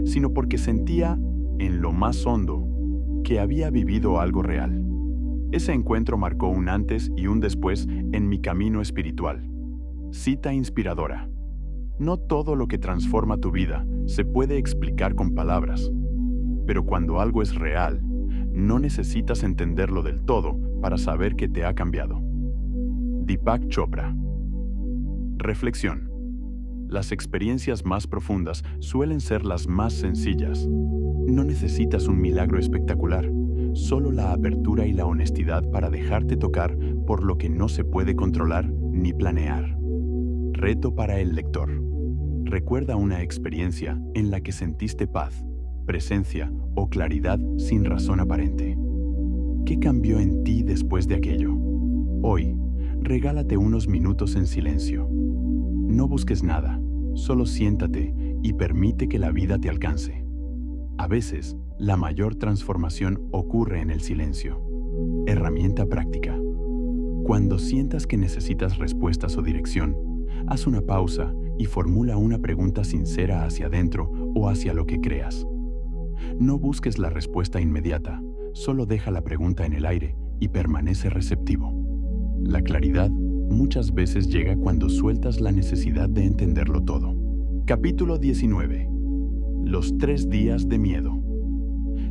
sino porque sentía, en lo más hondo, que había vivido algo real. Ese encuentro marcó un antes y un después en mi camino espiritual. Cita inspiradora. No todo lo que transforma tu vida se puede explicar con palabras, pero cuando algo es real, no necesitas entenderlo del todo para saber que te ha cambiado. Deepak Chopra. Reflexión. Las experiencias más profundas suelen ser las más sencillas. No necesitas un milagro espectacular, solo la apertura y la honestidad para dejarte tocar por lo que no se puede controlar ni planear. Reto para el lector. Recuerda una experiencia en la que sentiste paz, presencia o claridad sin razón aparente. ¿Qué cambió en ti después de aquello? Hoy, regálate unos minutos en silencio. No busques nada, solo siéntate y permite que la vida te alcance. A veces, la mayor transformación ocurre en el silencio. Herramienta práctica. Cuando sientas que necesitas respuestas o dirección, haz una pausa y formula una pregunta sincera hacia adentro o hacia lo que creas. No busques la respuesta inmediata, solo deja la pregunta en el aire y permanece receptivo. La claridad muchas veces llega cuando sueltas la necesidad de entenderlo todo. Capítulo 19. Los 3 días de miedo.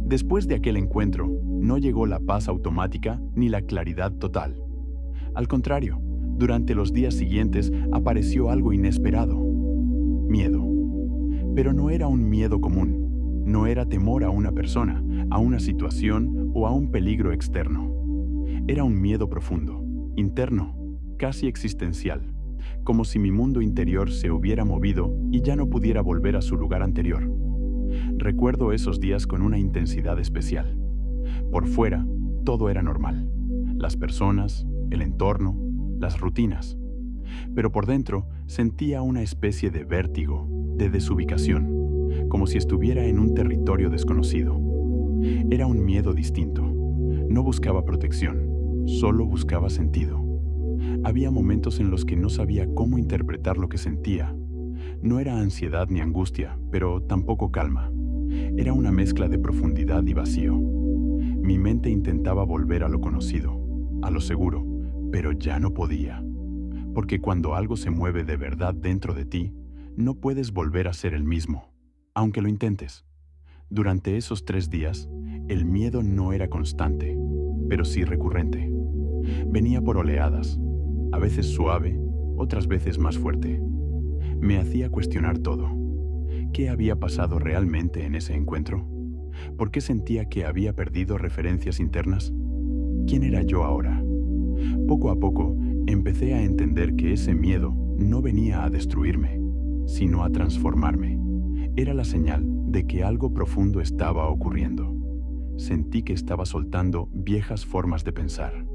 Después de aquel encuentro, no llegó la paz automática ni la claridad total. Al contrario, durante los días siguientes apareció algo inesperado. Miedo. Pero no era un miedo común. No era temor a una persona, a una situación o a un peligro externo. Era un miedo profundo, interno, casi existencial, como si mi mundo interior se hubiera movido y ya no pudiera volver a su lugar anterior. Recuerdo esos días con una intensidad especial. Por fuera, todo era normal. Las personas, el entorno, las rutinas. Pero por dentro sentía una especie de vértigo, de desubicación, como si estuviera en un territorio desconocido. Era un miedo distinto. No buscaba protección, solo buscaba sentido. Había momentos en los que no sabía cómo interpretar lo que sentía. No era ansiedad ni angustia, pero tampoco calma. Era una mezcla de profundidad y vacío. Mi mente intentaba volver a lo conocido, a lo seguro, pero ya no podía. Porque cuando algo se mueve de verdad dentro de ti, no puedes volver a ser el mismo, aunque lo intentes. Durante esos 3 días, el miedo no era constante, pero sí recurrente. Venía por oleadas, a veces suave, otras veces más fuerte. Me hacía cuestionar todo. ¿Qué había pasado realmente en ese encuentro? ¿Por qué sentía que había perdido referencias internas? ¿Quién era yo ahora? Poco a poco, empecé a entender que ese miedo no venía a destruirme, sino a transformarme. Era la señal de que algo profundo estaba ocurriendo. Sentí que estaba soltando viejas formas de pensar,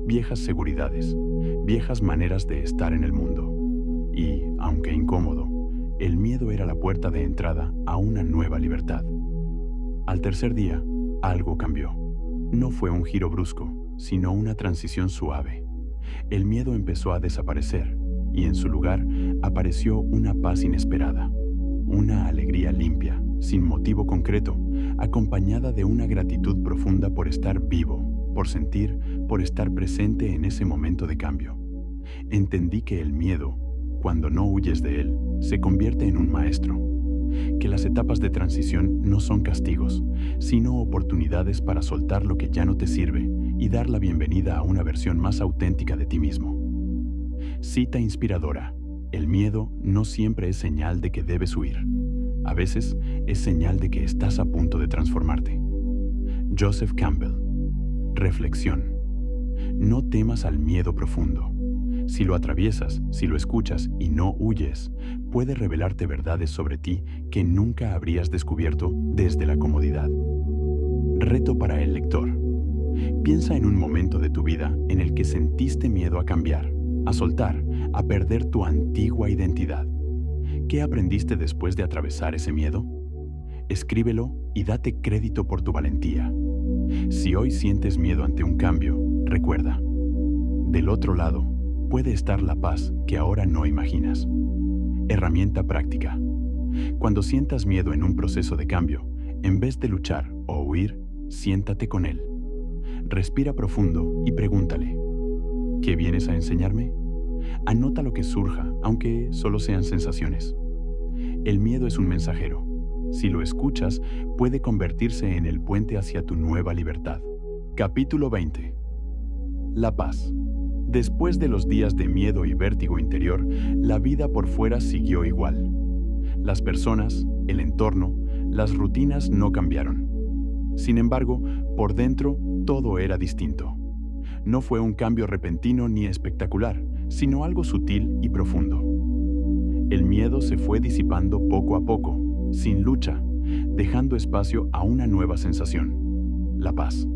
viejas seguridades, viejas maneras de estar en el mundo. Y, aunque incómodo, el miedo era la puerta de entrada a una nueva libertad. Al tercer día, algo cambió. No fue un giro brusco, sino una transición suave. El miedo empezó a desaparecer y en su lugar apareció una paz inesperada, una alegría limpia, sin motivo concreto, acompañada de una gratitud profunda por estar vivo, por sentir, por estar presente en ese momento de cambio. Entendí que el miedo, cuando no huyes de él, se convierte en un maestro. Que las etapas de transición no son castigos, sino oportunidades para soltar lo que ya no te sirve y dar la bienvenida a una versión más auténtica de ti mismo. Cita inspiradora: el miedo no siempre es señal de que debes huir. A veces es señal de que estás a punto de transformarte. Joseph Campbell. Reflexión. No temas al miedo profundo. Si lo atraviesas, si lo escuchas y no huyes, puede revelarte verdades sobre ti que nunca habrías descubierto desde la comodidad. Reto para el lector. Piensa en un momento de tu vida en el que sentiste miedo a cambiar, a soltar, a perder tu antigua identidad. ¿Qué aprendiste después de atravesar ese miedo? Escríbelo y date crédito por tu valentía. Si hoy sientes miedo ante un cambio, recuerda, del otro lado puede estar la paz que ahora no imaginas. Herramienta práctica. Cuando sientas miedo en un proceso de cambio, en vez de luchar o huir, siéntate con él. Respira profundo y pregúntale: ¿qué vienes a enseñarme? Anota lo que surja, aunque solo sean sensaciones. El miedo es un mensajero. Si lo escuchas, puede convertirse en el puente hacia tu nueva libertad. Capítulo 20. La paz. Después de los días de miedo y vértigo interior, la vida por fuera siguió igual. Las personas, el entorno, las rutinas no cambiaron. Sin embargo, por dentro, todo era distinto. No fue un cambio repentino ni espectacular, sino algo sutil y profundo. El miedo se fue disipando poco a poco, sin lucha, dejando espacio a una nueva sensación: la paz.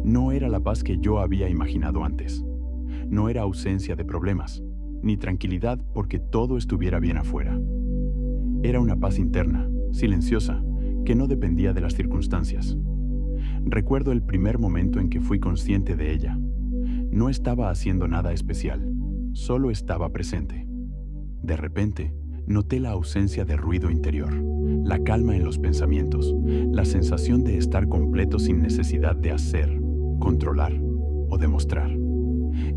No era la paz que yo había imaginado antes. No era ausencia de problemas, ni tranquilidad porque todo estuviera bien afuera. Era una paz interna, silenciosa, que no dependía de las circunstancias. Recuerdo el primer momento en que fui consciente de ella. No estaba haciendo nada especial, solo estaba presente. De repente, noté la ausencia de ruido interior, la calma en los pensamientos, la sensación de estar completo sin necesidad de hacer, controlar o demostrar.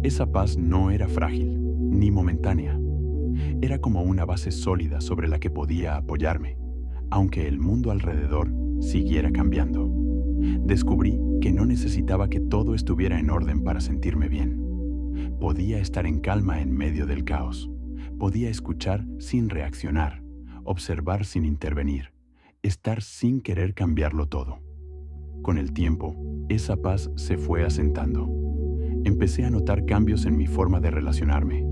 Esa paz no era frágil, ni momentánea. Era como una base sólida sobre la que podía apoyarme, aunque el mundo alrededor siguiera cambiando. Descubrí que no necesitaba que todo estuviera en orden para sentirme bien. Podía estar en calma en medio del caos. Podía escuchar sin reaccionar, observar sin intervenir, estar sin querer cambiarlo todo. Con el tiempo, esa paz se fue asentando. Empecé a notar cambios en mi forma de relacionarme.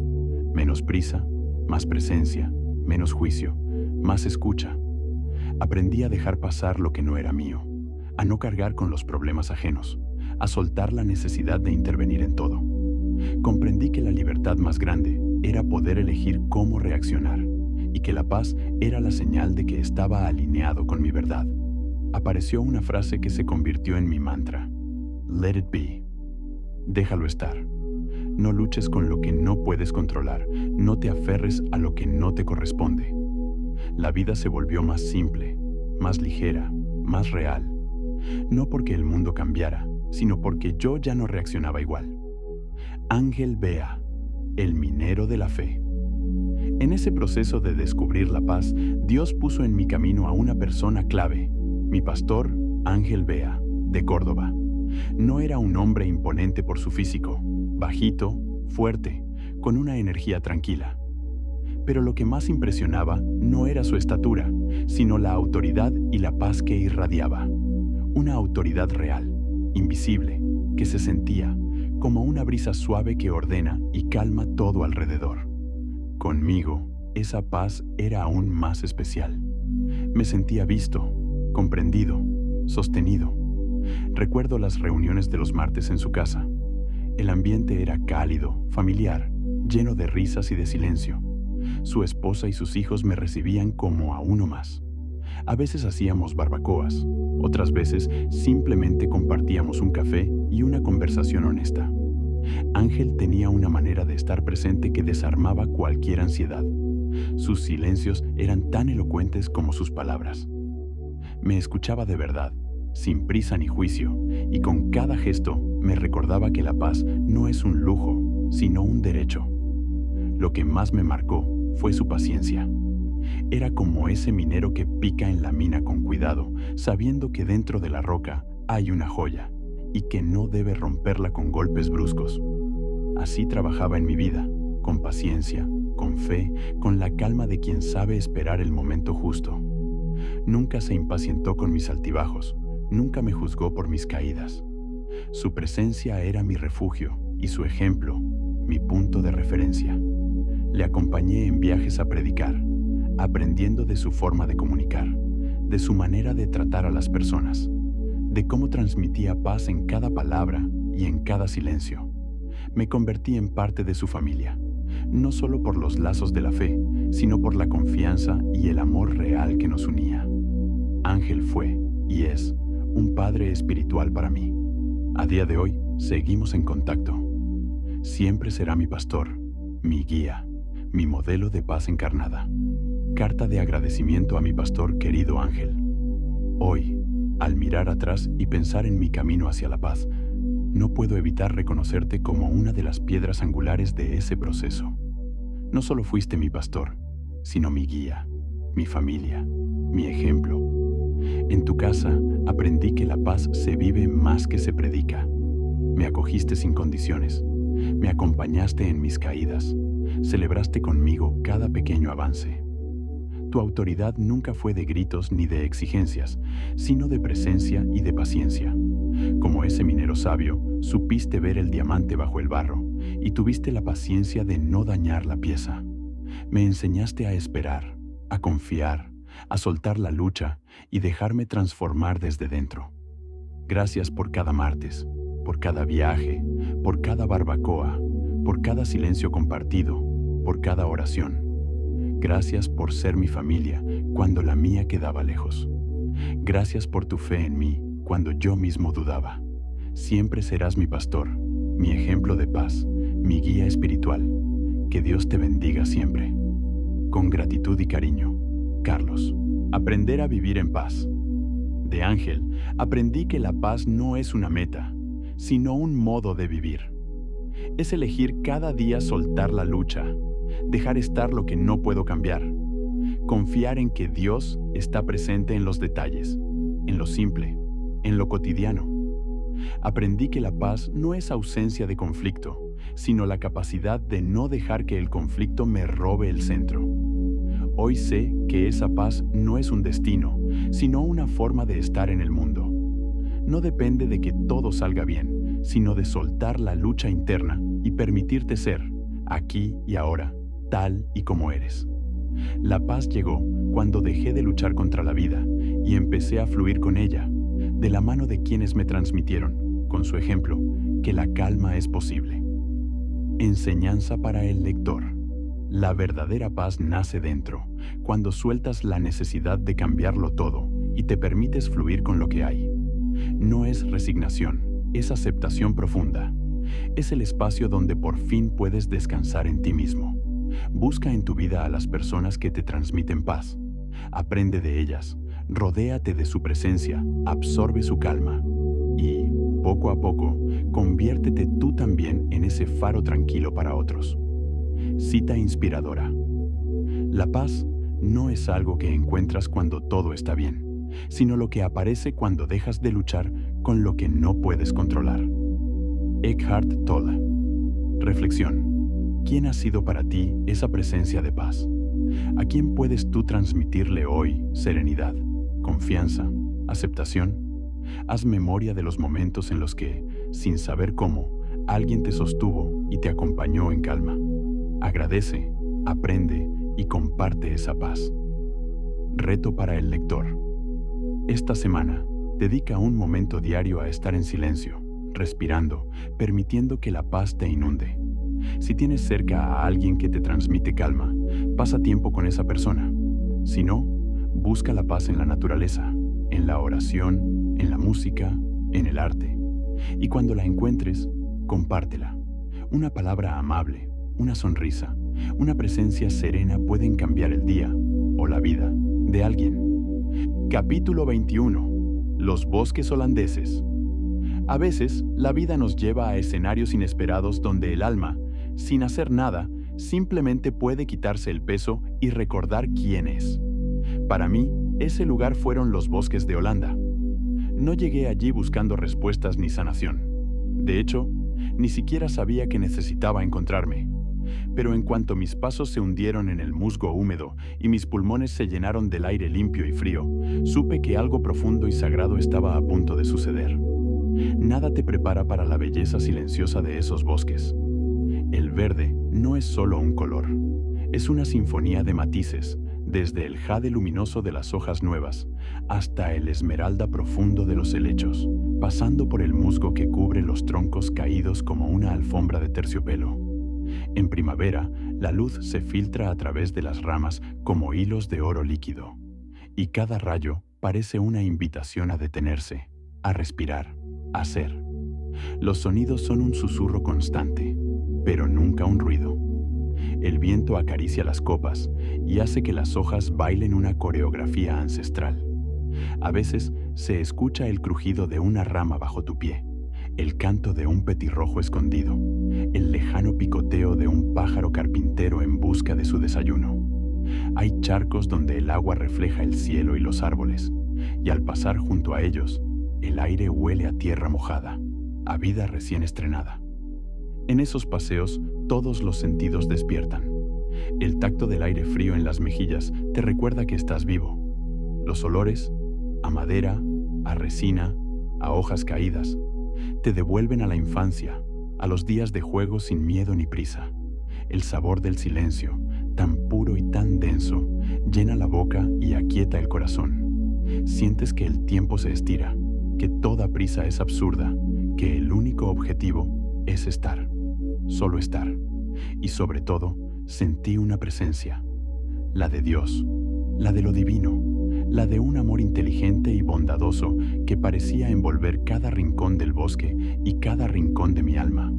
Menos prisa, más presencia, menos juicio, más escucha. Aprendí a dejar pasar lo que no era mío, a no cargar con los problemas ajenos, a soltar la necesidad de intervenir en todo. Comprendí que la libertad más grande era poder elegir cómo reaccionar y que la paz era la señal de que estaba alineado con mi verdad. Apareció una frase que se convirtió en mi mantra: Let it be. Déjalo estar. No luches con lo que no puedes controlar, no te aferres a lo que no te corresponde. La vida se volvió más simple, más ligera, más real. No porque el mundo cambiara, sino porque yo ya no reaccionaba igual. Ángel Bea, el minero de la fe. En ese proceso de descubrir la paz, Dios puso en mi camino a una persona clave, mi pastor Ángel Bea, de Córdoba. No era un hombre imponente por su físico, bajito, fuerte, con una energía tranquila. Pero lo que más impresionaba no era su estatura, sino la autoridad y la paz que irradiaba. Una autoridad real, invisible, que se sentía como una brisa suave que ordena y calma todo alrededor. Conmigo, esa paz era aún más especial. Me sentía visto, comprendido, sostenido. Recuerdo las reuniones de los martes en su casa. El ambiente era cálido, familiar, lleno de risas y de silencio. Su esposa y sus hijos me recibían como a uno más. A veces hacíamos barbacoas, otras veces simplemente compartíamos un café y una conversación honesta. Ángel tenía una manera de estar presente que desarmaba cualquier ansiedad. Sus silencios eran tan elocuentes como sus palabras. Me escuchaba de verdad, sin prisa ni juicio, y con cada gesto me recordaba que la paz no es un lujo, sino un derecho. Lo que más me marcó fue su paciencia. Era como ese minero que pica en la mina con cuidado, sabiendo que dentro de la roca hay una joya y que no debe romperla con golpes bruscos. Así trabajaba en mi vida, con paciencia, con fe, con la calma de quien sabe esperar el momento justo. Nunca se impacientó con mis altibajos, nunca me juzgó por mis caídas. Su presencia era mi refugio y su ejemplo, mi punto de referencia. Le acompañé en viajes a predicar, aprendiendo de su forma de comunicar, de su manera de tratar a las personas, de cómo transmitía paz en cada palabra y en cada silencio. Me convertí en parte de su familia, no solo por los lazos de la fe, sino por la confianza y el amor real que nos unía. Ángel fue, y es, un padre espiritual para mí. A día de hoy, seguimos en contacto. Siempre será mi pastor, mi guía, mi modelo de paz encarnada. Carta de agradecimiento a mi pastor querido Ángel. Hoy, al mirar atrás y pensar en mi camino hacia la paz, no puedo evitar reconocerte como una de las piedras angulares de ese proceso. No solo fuiste mi pastor, sino mi guía, mi familia, mi ejemplo. En tu casa aprendí que la paz se vive más que se predica. Me acogiste sin condiciones, me acompañaste en mis caídas, celebraste conmigo cada pequeño avance. Tu autoridad nunca fue de gritos ni de exigencias, sino de presencia y de paciencia. Como ese minero sabio, supiste ver el diamante bajo el barro y tuviste la paciencia de no dañar la pieza. Me enseñaste a esperar, a confiar, a soltar la lucha y dejarme transformar desde dentro. Gracias por cada martes, por cada viaje, por cada barbacoa, por cada silencio compartido, por cada oración. Gracias por ser mi familia cuando la mía quedaba lejos. Gracias por tu fe en mí cuando yo mismo dudaba. Siempre serás mi pastor, mi ejemplo de paz, mi guía espiritual. Que Dios te bendiga siempre. Con gratitud y cariño, Carlos. Aprender a vivir en paz. De Ángel, aprendí que la paz no es una meta, sino un modo de vivir. Es elegir cada día soltar la lucha, dejar estar lo que no puedo cambiar, confiar en que Dios está presente en los detalles, en lo simple, en lo cotidiano. Aprendí que la paz no es ausencia de conflicto, sino la capacidad de no dejar que el conflicto me robe el centro. Hoy sé que esa paz no es un destino, sino una forma de estar en el mundo. No depende de que todo salga bien, sino de soltar la lucha interna y permitirte ser, aquí y ahora, tal y como eres. La paz llegó cuando dejé de luchar contra la vida y empecé a fluir con ella, de la mano de quienes me transmitieron, con su ejemplo, que la calma es posible. Enseñanza para el lector. La verdadera paz nace dentro, cuando sueltas la necesidad de cambiarlo todo y te permites fluir con lo que hay. No es resignación, es aceptación profunda. Es el espacio donde por fin puedes descansar en ti mismo. Busca en tu vida a las personas que te transmiten paz. Aprende de ellas, rodéate de su presencia, absorbe su calma y, Poco a poco, conviértete tú también en ese faro tranquilo para otros. Cita inspiradora. La paz no es algo que encuentras cuando todo está bien, sino lo que aparece cuando dejas de luchar con lo que no puedes controlar. Eckhart Tolle. Reflexión. ¿Quién ha sido para ti esa presencia de paz? ¿A quién puedes tú transmitirle hoy serenidad, confianza, aceptación? Haz memoria de los momentos en los que, sin saber cómo, alguien te sostuvo y te acompañó en calma. Agradece, aprende y comparte esa paz. Reto para el lector. Esta semana, dedica un momento diario a estar en silencio, respirando, permitiendo que la paz te inunde. Si tienes cerca a alguien que te transmite calma, pasa tiempo con esa persona. Si no, busca la paz en la naturaleza, en la oración, en la música, en el arte. Y cuando la encuentres, compártela. Una palabra amable, una sonrisa, una presencia serena pueden cambiar el día o la vida de alguien. Capítulo 21. Los bosques holandeses. A veces, la vida nos lleva a escenarios inesperados donde el alma, sin hacer nada, simplemente puede quitarse el peso y recordar quién es. Para mí, ese lugar fueron los bosques de Holanda. No llegué allí buscando respuestas ni sanación. De hecho, ni siquiera sabía que necesitaba encontrarme. Pero en cuanto mis pasos se hundieron en el musgo húmedo y mis pulmones se llenaron del aire limpio y frío, supe que algo profundo y sagrado estaba a punto de suceder. Nada te prepara para la belleza silenciosa de esos bosques. El verde no es solo un color, es una sinfonía de matices, desde el jade luminoso de las hojas nuevas hasta el esmeralda profundo de los helechos, pasando por el musgo que cubre los troncos caídos como una alfombra de terciopelo. En primavera, la luz se filtra a través de las ramas como hilos de oro líquido, y cada rayo parece una invitación a detenerse, a respirar, a ser. Los sonidos son un susurro constante, pero nunca un ruido. El viento acaricia las copas y hace que las hojas bailen una coreografía ancestral. A veces se escucha el crujido de una rama bajo tu pie, el canto de un petirrojo escondido, el lejano picoteo de un pájaro carpintero en busca de su desayuno. Hay charcos donde el agua refleja el cielo y los árboles, y al pasar junto a ellos, el aire huele a tierra mojada, a vida recién estrenada. En esos paseos, todos los sentidos despiertan. El tacto del aire frío en las mejillas te recuerda que estás vivo. Los olores, a madera, a resina, a hojas caídas, te devuelven a la infancia, a los días de juego sin miedo ni prisa. El sabor del silencio, tan puro y tan denso, llena la boca y aquieta el corazón. Sientes que el tiempo se estira, que toda prisa es absurda, que el único objetivo es estar, solo estar. Y sobre todo, sentí una presencia, la de Dios, la de lo divino, la de un amor inteligente y bondadoso que parecía envolver cada rincón del bosque y cada rincón de mi alma.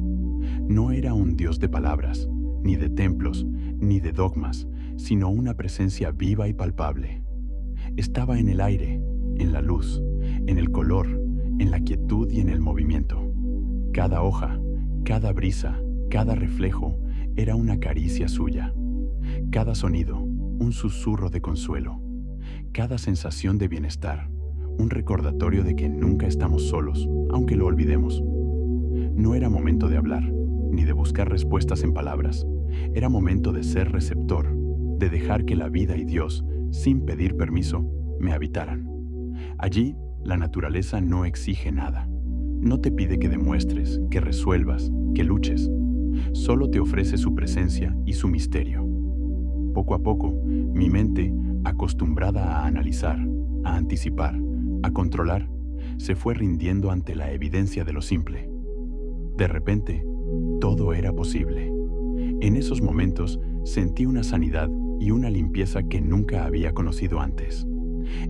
No era un Dios de palabras, ni de templos, ni de dogmas, sino una presencia viva y palpable. Estaba en el aire, en la luz, en el color, en la quietud y en el movimiento. Cada hoja, cada brisa, cada reflejo era una caricia suya. Cada sonido, un susurro de consuelo. Cada sensación de bienestar, un recordatorio de que nunca estamos solos, aunque lo olvidemos. No era momento de hablar, ni de buscar respuestas en palabras. Era momento de ser receptor, de dejar que la vida y Dios, sin pedir permiso, me habitaran. Allí, la naturaleza no exige nada. No te pide que demuestres, que resuelvas, que luches. Solo te ofrece su presencia y su misterio. Poco a poco, mi mente, acostumbrada a analizar, a anticipar, a controlar, se fue rindiendo ante la evidencia de lo simple. De repente, todo era posible. En esos momentos sentí una sanidad y una limpieza que nunca había conocido antes.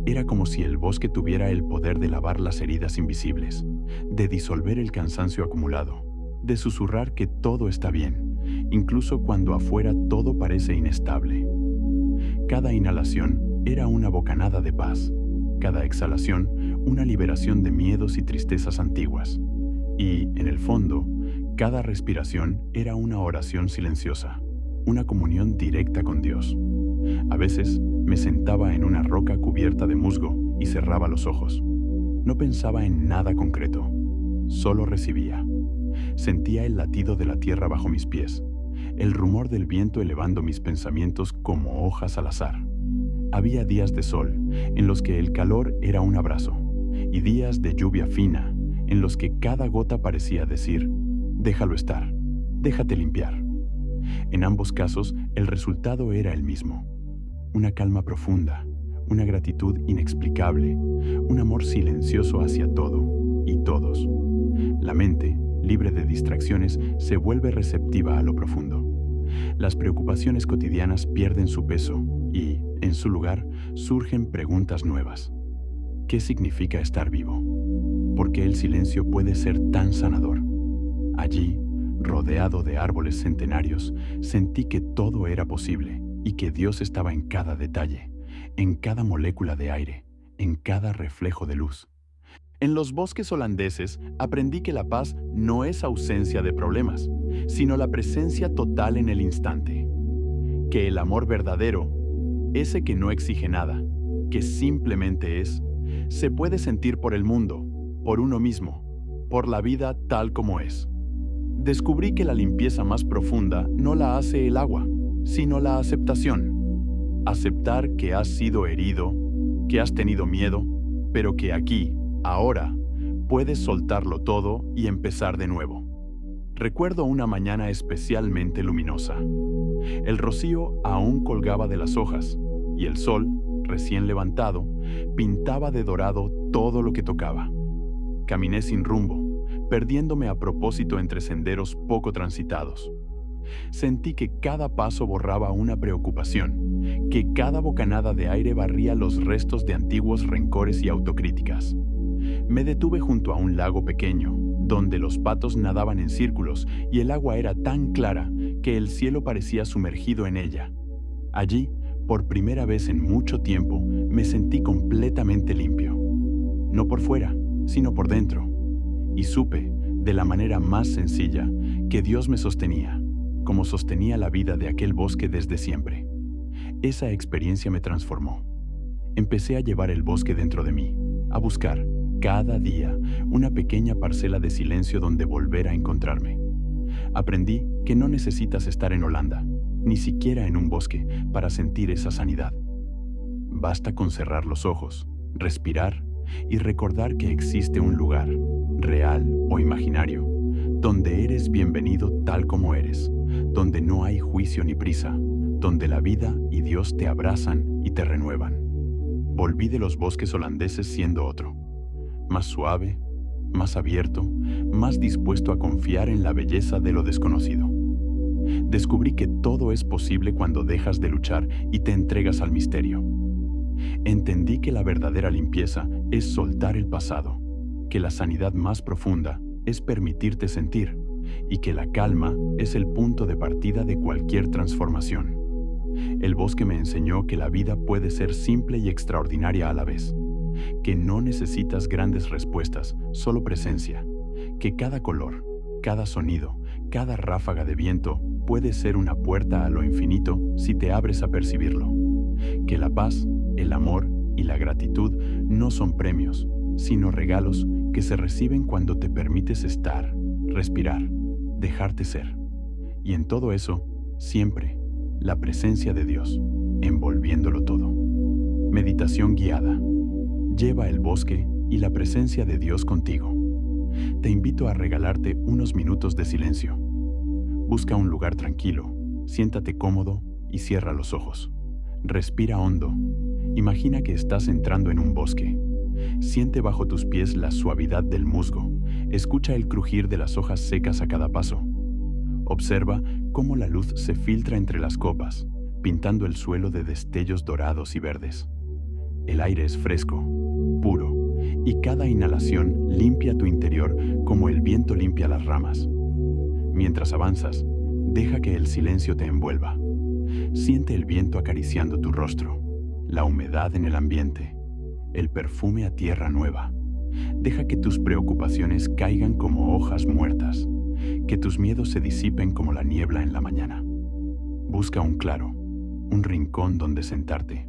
Era como si el bosque tuviera el poder de lavar las heridas invisibles, de disolver el cansancio acumulado, de susurrar que todo está bien, incluso cuando afuera todo parece inestable. Cada inhalación era una bocanada de paz, cada exhalación una liberación de miedos y tristezas antiguas, Y, en el fondo, cada respiración era una oración silenciosa, una comunión directa con Dios. A veces me sentaba en una roca cubierta de musgo y cerraba los ojos. No pensaba en nada concreto, solo recibía. Sentía el latido de la tierra bajo mis pies, el rumor del viento elevando mis pensamientos como hojas al azar. Había días de sol en los que el calor era un abrazo, y días de lluvia fina en los que cada gota parecía decir: déjalo estar, déjate limpiar. En ambos casos, el resultado era el mismo: una calma profunda, una gratitud inexplicable, un amor silencioso hacia todo y todos. La mente, libre de distracciones, se vuelve receptiva a lo profundo. Las preocupaciones cotidianas pierden su peso y, en su lugar, surgen preguntas nuevas. ¿Qué significa estar vivo? ¿Por qué el silencio puede ser tan sanador? Allí, rodeado de árboles centenarios, sentí que todo era posible y que Dios estaba en cada detalle, en cada molécula de aire, en cada reflejo de luz. En los bosques holandeses aprendí que la paz no es ausencia de problemas, sino la presencia total en el instante. Que el amor verdadero, ese que no exige nada, que simplemente es, se puede sentir por el mundo, por uno mismo, por la vida tal como es. Descubrí que la limpieza más profunda no la hace el agua, sino la aceptación. Aceptar que has sido herido, que has tenido miedo, pero que aquí, ahora, puedes soltarlo todo y empezar de nuevo. Recuerdo una mañana especialmente luminosa. El rocío aún colgaba de las hojas y el sol, recién levantado, pintaba de dorado todo lo que tocaba. Caminé sin rumbo, perdiéndome a propósito entre senderos poco transitados. Sentí que cada paso borraba una preocupación, que cada bocanada de aire barría los restos de antiguos rencores y autocríticas. Me detuve junto a un lago pequeño, donde los patos nadaban en círculos y el agua era tan clara que el cielo parecía sumergido en ella. Allí, por primera vez en mucho tiempo, me sentí completamente limpio. No por fuera, sino por dentro. Y supe, de la manera más sencilla, que Dios me sostenía, como sostenía la vida de aquel bosque desde siempre. Esa experiencia me transformó. Empecé a llevar el bosque dentro de mí, a buscar, cada día, una pequeña parcela de silencio donde volver a encontrarme. Aprendí que no necesitas estar en Holanda, ni siquiera en un bosque, para sentir esa sanidad. Basta con cerrar los ojos, respirar y recordar que existe un lugar, real o imaginario, donde eres bienvenido tal como eres, donde no hay juicio ni prisa, donde la vida y Dios te abrazan y te renuevan. Volví de los bosques holandeses siendo otro, más suave, más abierto, más dispuesto a confiar en la belleza de lo desconocido. Descubrí que todo es posible cuando dejas de luchar y te entregas al misterio. Entendí que la verdadera limpieza es soltar el pasado, que la sanidad más profunda es permitirte sentir y que la calma es el punto de partida de cualquier transformación. El bosque me enseñó que la vida puede ser simple y extraordinaria a la vez, que no necesitas grandes respuestas, solo presencia, que cada color, cada sonido, cada ráfaga de viento puede ser una puerta a lo infinito si te abres a percibirlo, que la paz, el amor y la gratitud no son premios, sino regalos que se reciben cuando te permites estar, respirar, dejarte ser. Y en todo eso, siempre, la presencia de Dios, envolviéndolo todo. Meditación guiada. Lleva el bosque y la presencia de Dios contigo. Te invito a regalarte unos minutos de silencio. Busca un lugar tranquilo, siéntate cómodo y cierra los ojos. Respira hondo. Imagina que estás entrando en un bosque. Siente bajo tus pies la suavidad del musgo. Escucha el crujir de las hojas secas a cada paso. Observa cómo la luz se filtra entre las copas, pintando el suelo de destellos dorados y verdes. El aire es fresco, puro, y cada inhalación limpia tu interior como el viento limpia las ramas. Mientras avanzas, deja que el silencio te envuelva. Siente el viento acariciando tu rostro, la humedad en el ambiente, el perfume a tierra nueva. Deja que tus preocupaciones caigan como hojas muertas, que tus miedos se disipen como la niebla en la mañana. Busca un claro, un rincón donde sentarte.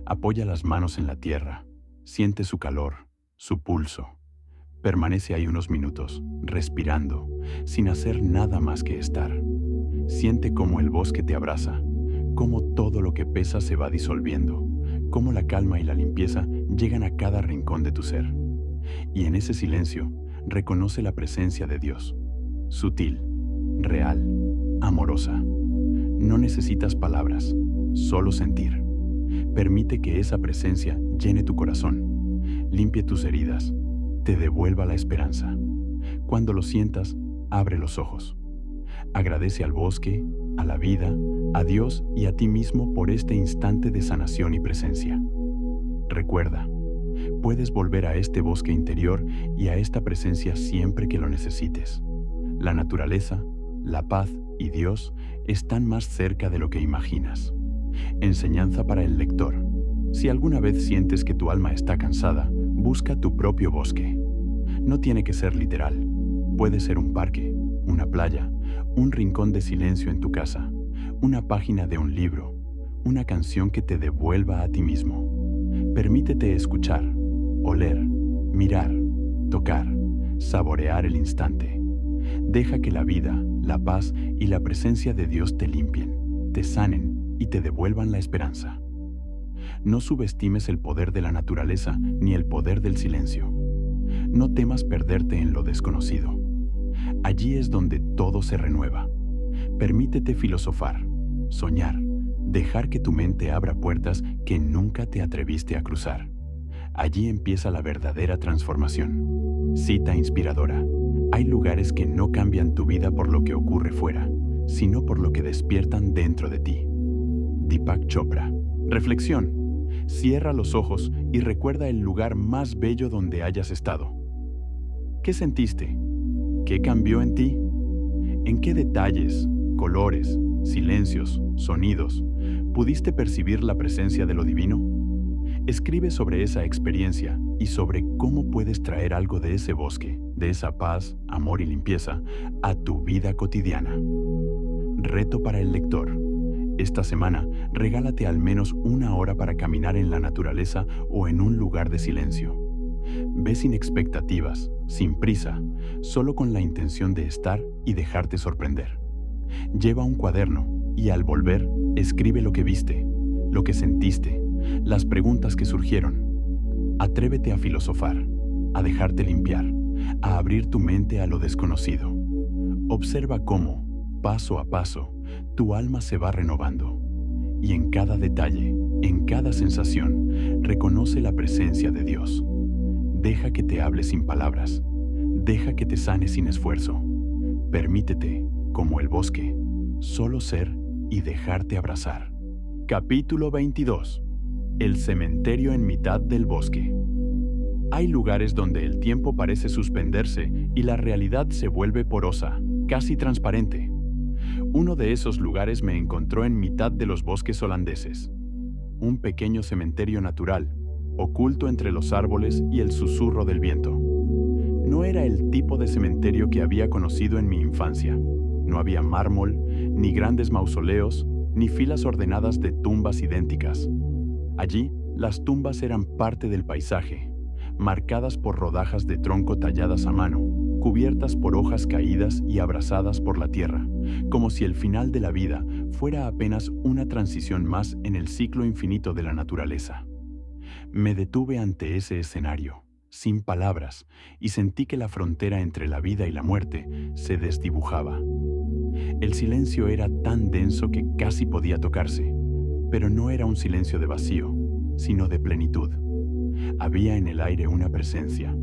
Apoya las manos en la tierra, siente su calor, su pulso. Permanece ahí unos minutos, respirando, sin hacer nada más que estar. Siente cómo el bosque te abraza, cómo todo lo que pesa se va disolviendo, cómo la calma y la limpieza llegan a cada rincón de tu ser. Y en ese silencio, reconoce la presencia de Dios, sutil, real, amorosa. No necesitas palabras, solo sentir. Permite que esa presencia llene tu corazón, limpie tus heridas, te devuelva la esperanza. Cuando lo sientas, abre los ojos. Agradece al bosque, a la vida, a Dios y a ti mismo por este instante de sanación y presencia. Recuerda, puedes volver a este bosque interior y a esta presencia siempre que lo necesites. La naturaleza, la paz y Dios están más cerca de lo que imaginas. Enseñanza para el lector. Si alguna vez sientes que tu alma está cansada, busca tu propio bosque. No tiene que ser literal. Puede ser un parque, una playa, un rincón de silencio en tu casa, una página de un libro, una canción que te devuelva a ti mismo. Permítete escuchar, oler, mirar, tocar, saborear el instante. Deja que la vida, la paz y la presencia de Dios te limpien, te sanen y te devuelvan la esperanza. No subestimes el poder de la naturaleza ni el poder del silencio. No temas perderte en lo desconocido. Allí es donde todo se renueva. Permítete filosofar, soñar, dejar que tu mente abra puertas que nunca te atreviste a cruzar. Allí empieza la verdadera transformación. Cita inspiradora. Hay lugares que no cambian tu vida por lo que ocurre fuera, sino por lo que despiertan dentro de ti. Deepak Chopra. Reflexión. Cierra los ojos y recuerda el lugar más bello donde hayas estado. ¿Qué sentiste? ¿Qué cambió en ti? ¿En qué detalles, colores, silencios, sonidos pudiste percibir la presencia de lo divino? Escribe sobre esa experiencia y sobre cómo puedes traer algo de ese bosque, de esa paz, amor y limpieza, a tu vida cotidiana. Reto para el lector. Esta semana, regálate al menos una hora para caminar en la naturaleza o en un lugar de silencio. Ve sin expectativas, sin prisa, solo con la intención de estar y dejarte sorprender. Lleva un cuaderno y al volver, escribe lo que viste, lo que sentiste, las preguntas que surgieron. Atrévete a filosofar, a dejarte limpiar, a abrir tu mente a lo desconocido. Observa cómo, paso a paso, tu alma se va renovando. Y en cada detalle, en cada sensación, reconoce la presencia de Dios. Deja que te hable sin palabras. Deja que te sane sin esfuerzo. Permítete, como el bosque, solo ser y dejarte abrazar. Capítulo 22. El cementerio en mitad del bosque. Hay lugares donde el tiempo parece suspenderse y la realidad se vuelve porosa, casi transparente. Uno de esos lugares me encontró en mitad de los bosques holandeses. Un pequeño cementerio natural, oculto entre los árboles y el susurro del viento. No era el tipo de cementerio que había conocido en mi infancia. No había mármol, ni grandes mausoleos, ni filas ordenadas de tumbas idénticas. Allí, las tumbas eran parte del paisaje, marcadas por rodajas de tronco talladas a mano, cubiertas por hojas caídas y abrazadas por la tierra, como si el final de la vida fuera apenas una transición más en el ciclo infinito de la naturaleza. Me detuve ante ese escenario, sin palabras, y sentí que la frontera entre la vida y la muerte se desdibujaba. El silencio era tan denso que casi podía tocarse, pero no era un silencio de vacío, sino de plenitud. Había en el aire una presencia,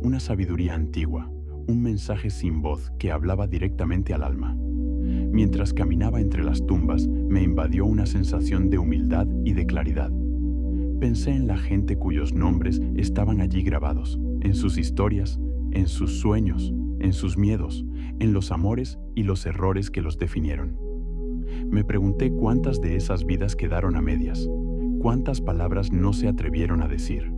una sabiduría antigua, un mensaje sin voz que hablaba directamente al alma. Mientras caminaba entre las tumbas, me invadió una sensación de humildad y de claridad. Pensé en la gente cuyos nombres estaban allí grabados, en sus historias, en sus sueños, en sus miedos, en los amores y los errores que los definieron. Me pregunté cuántas de esas vidas quedaron a medias, cuántas palabras no se atrevieron a decir,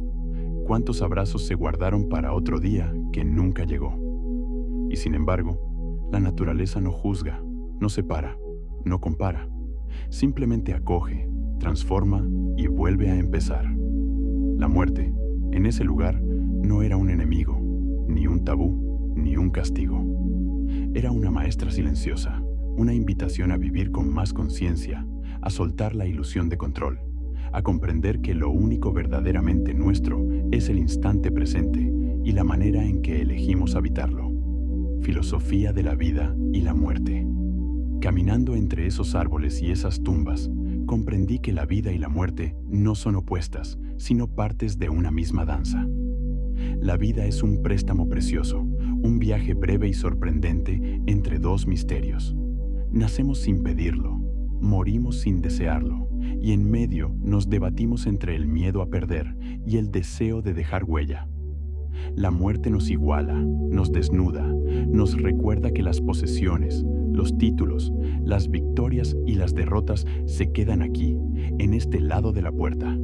cuántos abrazos se guardaron para otro día que nunca llegó. Y sin embargo, la naturaleza no juzga, no separa, no compara. Simplemente acoge, transforma y vuelve a empezar. La muerte, en ese lugar, no era un enemigo, ni un tabú, ni un castigo. Era una maestra silenciosa, una invitación a vivir con más conciencia, a soltar la ilusión de control, a comprender que lo único verdaderamente nuestro es el instante presente y la manera en que elegimos habitarlo. Filosofía de la vida y la muerte. Caminando entre esos árboles y esas tumbas, comprendí que la vida y la muerte no son opuestas, sino partes de una misma danza. La vida es un préstamo precioso, un viaje breve y sorprendente entre dos misterios. Nacemos sin pedirlo, morimos sin desearlo, y en medio nos debatimos entre el miedo a perder y el deseo de dejar huella. La muerte nos iguala, nos desnuda, nos recuerda que las posesiones, los títulos, las victorias y las derrotas se quedan aquí, en este lado de la puerta.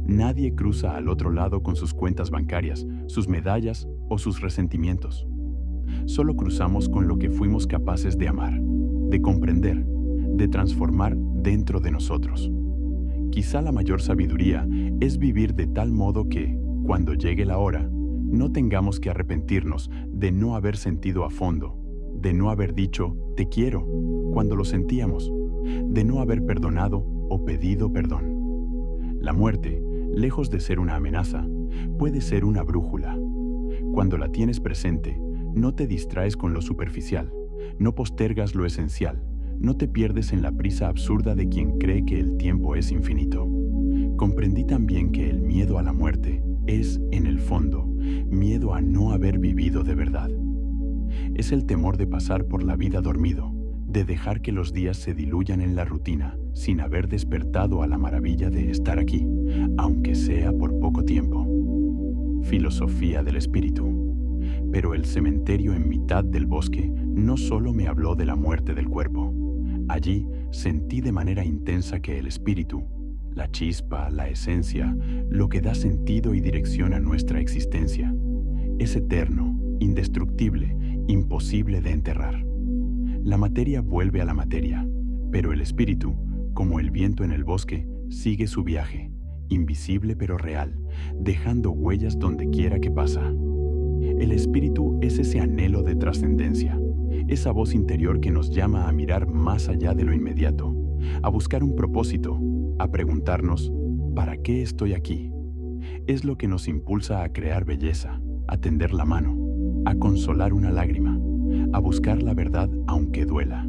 Nadie cruza al otro lado con sus cuentas bancarias, sus medallas o sus resentimientos. Solo cruzamos con lo que fuimos capaces de amar, de comprender, de transformar dentro de nosotros. Quizá la mayor sabiduría es vivir de tal modo que, cuando llegue la hora, no tengamos que arrepentirnos de no haber sentido a fondo, de no haber dicho «te quiero» cuando lo sentíamos, de no haber perdonado o pedido perdón. La muerte, lejos de ser una amenaza, puede ser una brújula. Cuando la tienes presente, no te distraes con lo superficial, no postergas lo esencial, no te pierdes en la prisa absurda de quien cree que el tiempo es infinito. Comprendí también que el miedo a la muerte es, en el fondo, miedo a no haber vivido de verdad. Es el temor de pasar por la vida dormido, de dejar que los días se diluyan en la rutina sin haber despertado a la maravilla de estar aquí, aunque sea por poco tiempo. Filosofía del espíritu. Pero el cementerio en mitad del bosque no solo me habló de la muerte del cuerpo. Allí sentí de manera intensa que el espíritu, la chispa, la esencia, lo que da sentido y dirección a nuestra existencia, es eterno, indestructible, imposible de enterrar. La materia vuelve a la materia, pero el espíritu, como el viento en el bosque, sigue su viaje, invisible pero real, dejando huellas donde quiera que pasa. El espíritu es ese anhelo de trascendencia, esa voz interior que nos llama a mirar más allá de lo inmediato, a buscar un propósito, a preguntarnos, ¿para qué estoy aquí? Es lo que nos impulsa a crear belleza, a tender la mano, a consolar una lágrima, a buscar la verdad aunque duela.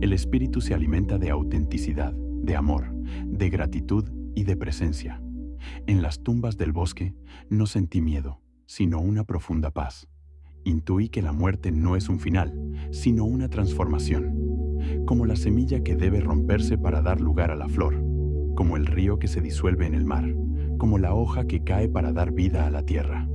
El espíritu se alimenta de autenticidad, de amor, de gratitud y de presencia. En las tumbas del bosque no sentí miedo, sino una profunda paz. Intuí que la muerte no es un final, sino una transformación, como la semilla que debe romperse para dar lugar a la flor, como el río que se disuelve en el mar, como la hoja que cae para dar vida a la tierra.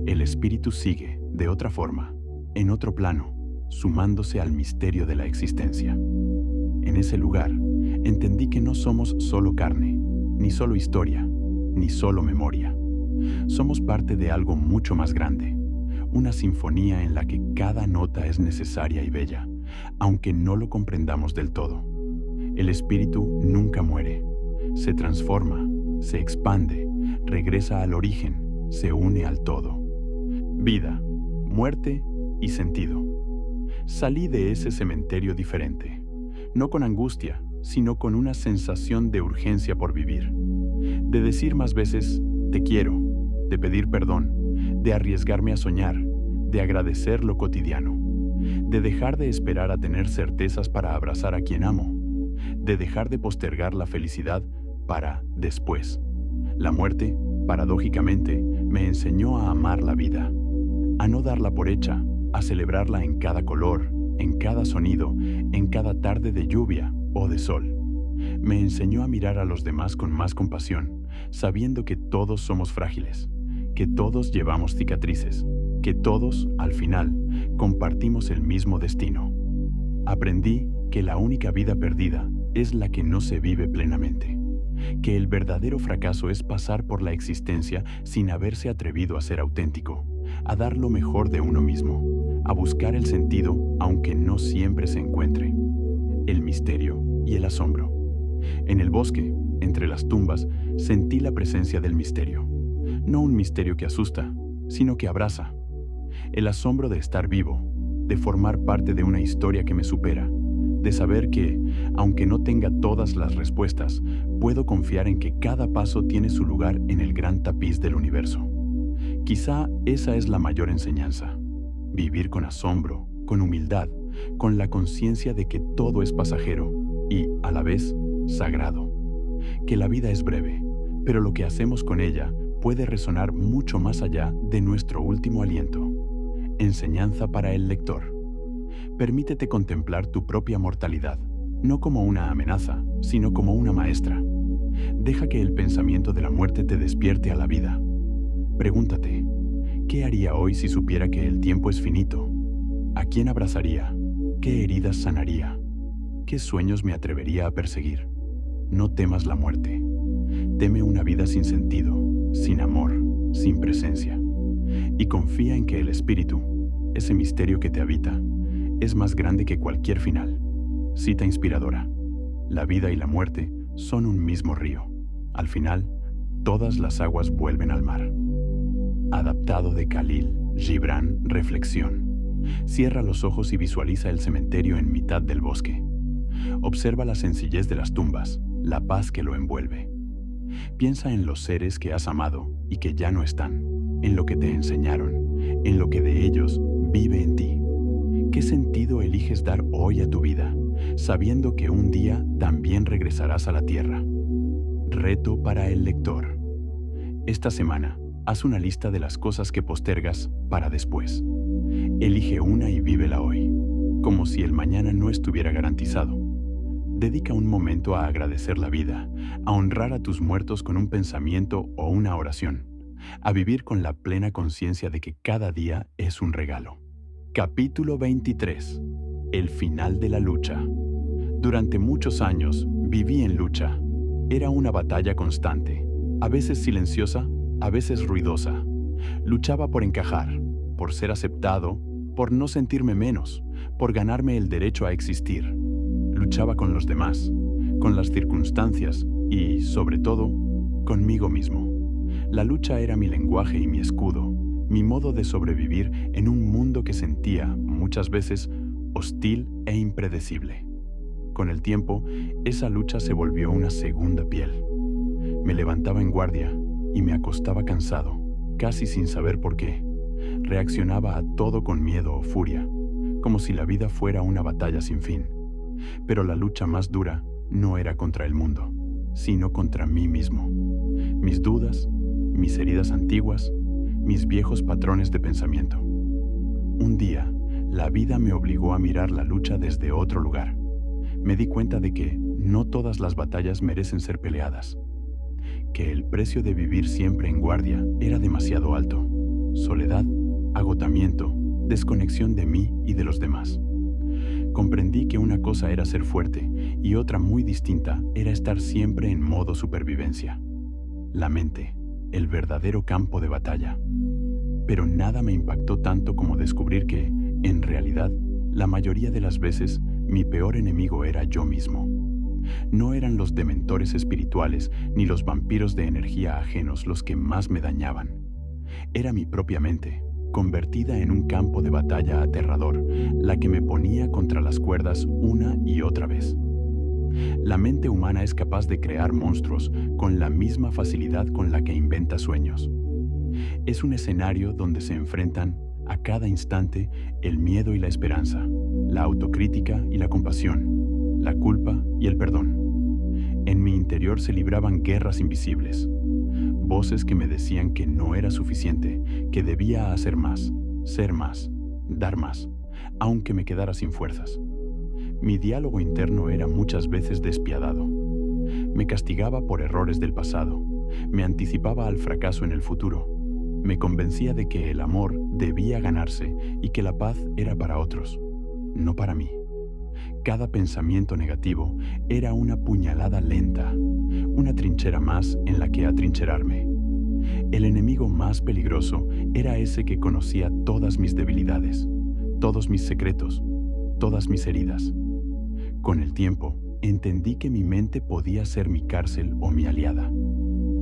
El espíritu sigue, de otra forma, en otro plano, sumándose al misterio de la existencia. En ese lugar, entendí que no somos solo carne, ni solo historia, ni solo memoria. Somos parte de algo mucho más grande, una sinfonía en la que cada nota es necesaria y bella, aunque no lo comprendamos del todo. El espíritu nunca muere, se transforma, se expande, regresa al origen, se une al todo. Vida, muerte y sentido. Salí de ese cementerio diferente, no con angustia, sino con una sensación de urgencia por vivir, de decir más veces, te quiero, de pedir perdón, de arriesgarme a soñar, de agradecer lo cotidiano, de dejar de esperar a tener certezas para abrazar a quien amo, de dejar de postergar la felicidad para después. La muerte, paradójicamente, me enseñó a amar la vida, a no darla por hecha, a celebrarla en cada color, en cada sonido, en cada tarde de lluvia o de sol. Me enseñó a mirar a los demás con más compasión, sabiendo que todos somos frágiles, que todos llevamos cicatrices, que todos, al final, compartimos el mismo destino. Aprendí que la única vida perdida es la que no se vive plenamente. que el verdadero fracaso es pasar por la existencia sin haberse atrevido a ser auténtico, a dar lo mejor de uno mismo, a buscar el sentido aunque no siempre se encuentre, el misterio y el asombro. En el bosque, entre las tumbas, sentí la presencia del misterio. No un misterio que asusta, sino que abraza. El asombro de estar vivo, de formar parte de una historia que me supera, de saber que, aunque no tenga todas las respuestas, puedo confiar en que cada paso tiene su lugar en el gran tapiz del universo. Quizá esa es la mayor enseñanza. Vivir con asombro, con humildad, con la conciencia de que todo es pasajero y, a la vez, sagrado. Que la vida es breve, pero lo que hacemos con ella puede resonar mucho más allá de nuestro último aliento. Enseñanza para el lector. Permítete contemplar tu propia mortalidad, no como una amenaza, sino como una maestra. Deja que el pensamiento de la muerte te despierte a la vida. Pregúntate, ¿qué haría hoy si supiera que el tiempo es finito? ¿A quién abrazaría? ¿Qué heridas sanaría? ¿Qué sueños me atrevería a perseguir? No temas la muerte. Teme una vida sin sentido, sin amor, sin presencia. Y confía en que el espíritu, ese misterio que te habita, es más grande que cualquier final. Cita inspiradora. La vida y la muerte son un mismo río. Al final, todas las aguas vuelven al mar. Adaptado de Khalil Gibran. Reflexión. Cierra los ojos y visualiza el cementerio en mitad del bosque. Observa la sencillez de las tumbas, la paz que lo envuelve. Piensa en los seres que has amado y que ya no están, en lo que te enseñaron, en lo que de ellos vive en ti. ¿Qué sentido eliges dar hoy a tu vida, sabiendo que un día también regresarás a la tierra? Reto para el lector. Esta semana, haz una lista de las cosas que postergas para después. Elige una y vívela hoy, como si el mañana no estuviera garantizado. Dedica un momento a agradecer la vida, a honrar a tus muertos con un pensamiento o una oración, a vivir con la plena conciencia de que cada día es un regalo. Capítulo 23. El final de la lucha. Durante muchos años viví en lucha. Era una batalla constante, a veces silenciosa, a veces ruidosa. Luchaba por encajar, por ser aceptado, por no sentirme menos, por ganarme el derecho a existir. Luchaba con los demás, con las circunstancias y, sobre todo, conmigo mismo. La lucha era mi lenguaje y mi escudo, mi modo de sobrevivir en un mundo que sentía, muchas veces, hostil e impredecible. Con el tiempo, esa lucha se volvió una segunda piel. Me levantaba en guardia y me acostaba cansado, casi sin saber por qué. Reaccionaba a todo con miedo o furia, como si la vida fuera una batalla sin fin. Pero la lucha más dura no era contra el mundo, sino contra mí mismo. Mis dudas, mis heridas antiguas, mis viejos patrones de pensamiento. Un día, la vida me obligó a mirar la lucha desde otro lugar. Me di cuenta de que no todas las batallas merecen ser peleadas, que el precio de vivir siempre en guardia era demasiado alto. Soledad, agotamiento, desconexión de mí y de los demás. Comprendí que una cosa era ser fuerte y otra muy distinta era estar siempre en modo supervivencia. La mente, el verdadero campo de batalla. Pero nada me impactó tanto como descubrir que, en realidad, la mayoría de las veces, mi peor enemigo era yo mismo. No eran los dementores espirituales ni los vampiros de energía ajenos los que más me dañaban. Era mi propia mente, convertida en un campo de batalla aterrador, la que me ponía contra las cuerdas una y otra vez. La mente humana es capaz de crear monstruos con la misma facilidad con la que inventa sueños. Es un escenario donde se enfrentan, a cada instante, el miedo y la esperanza, la autocrítica y la compasión, la culpa y el perdón. En mi interior se libraban guerras invisibles, voces que me decían que no era suficiente, que debía hacer más, ser más, dar más, aunque me quedara sin fuerzas. Mi diálogo interno era muchas veces despiadado. Me castigaba por errores del pasado, me anticipaba al fracaso en el futuro, me convencía de que el amor debía ganarse y que la paz era para otros, no para mí. Cada pensamiento negativo era una puñalada lenta, una trinchera más en la que atrincherarme. El enemigo más peligroso era ese que conocía todas mis debilidades, todos mis secretos, todas mis heridas. Con el tiempo, entendí que mi mente podía ser mi cárcel o mi aliada,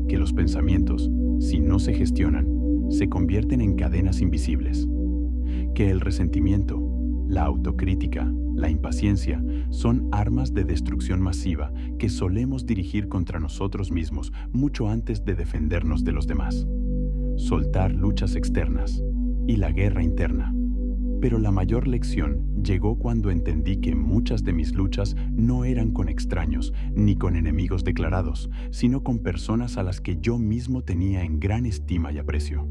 que los pensamientos, si no se gestionan, se convierten en cadenas invisibles, que el resentimiento, la autocrítica, la impaciencia son armas de destrucción masiva que solemos dirigir contra nosotros mismos mucho antes de defendernos de los demás. Soltar luchas externas y la guerra interna. Pero la mayor lección llegó cuando entendí que muchas de mis luchas no eran con extraños ni con enemigos declarados, sino con personas a las que yo mismo tenía en gran estima y aprecio.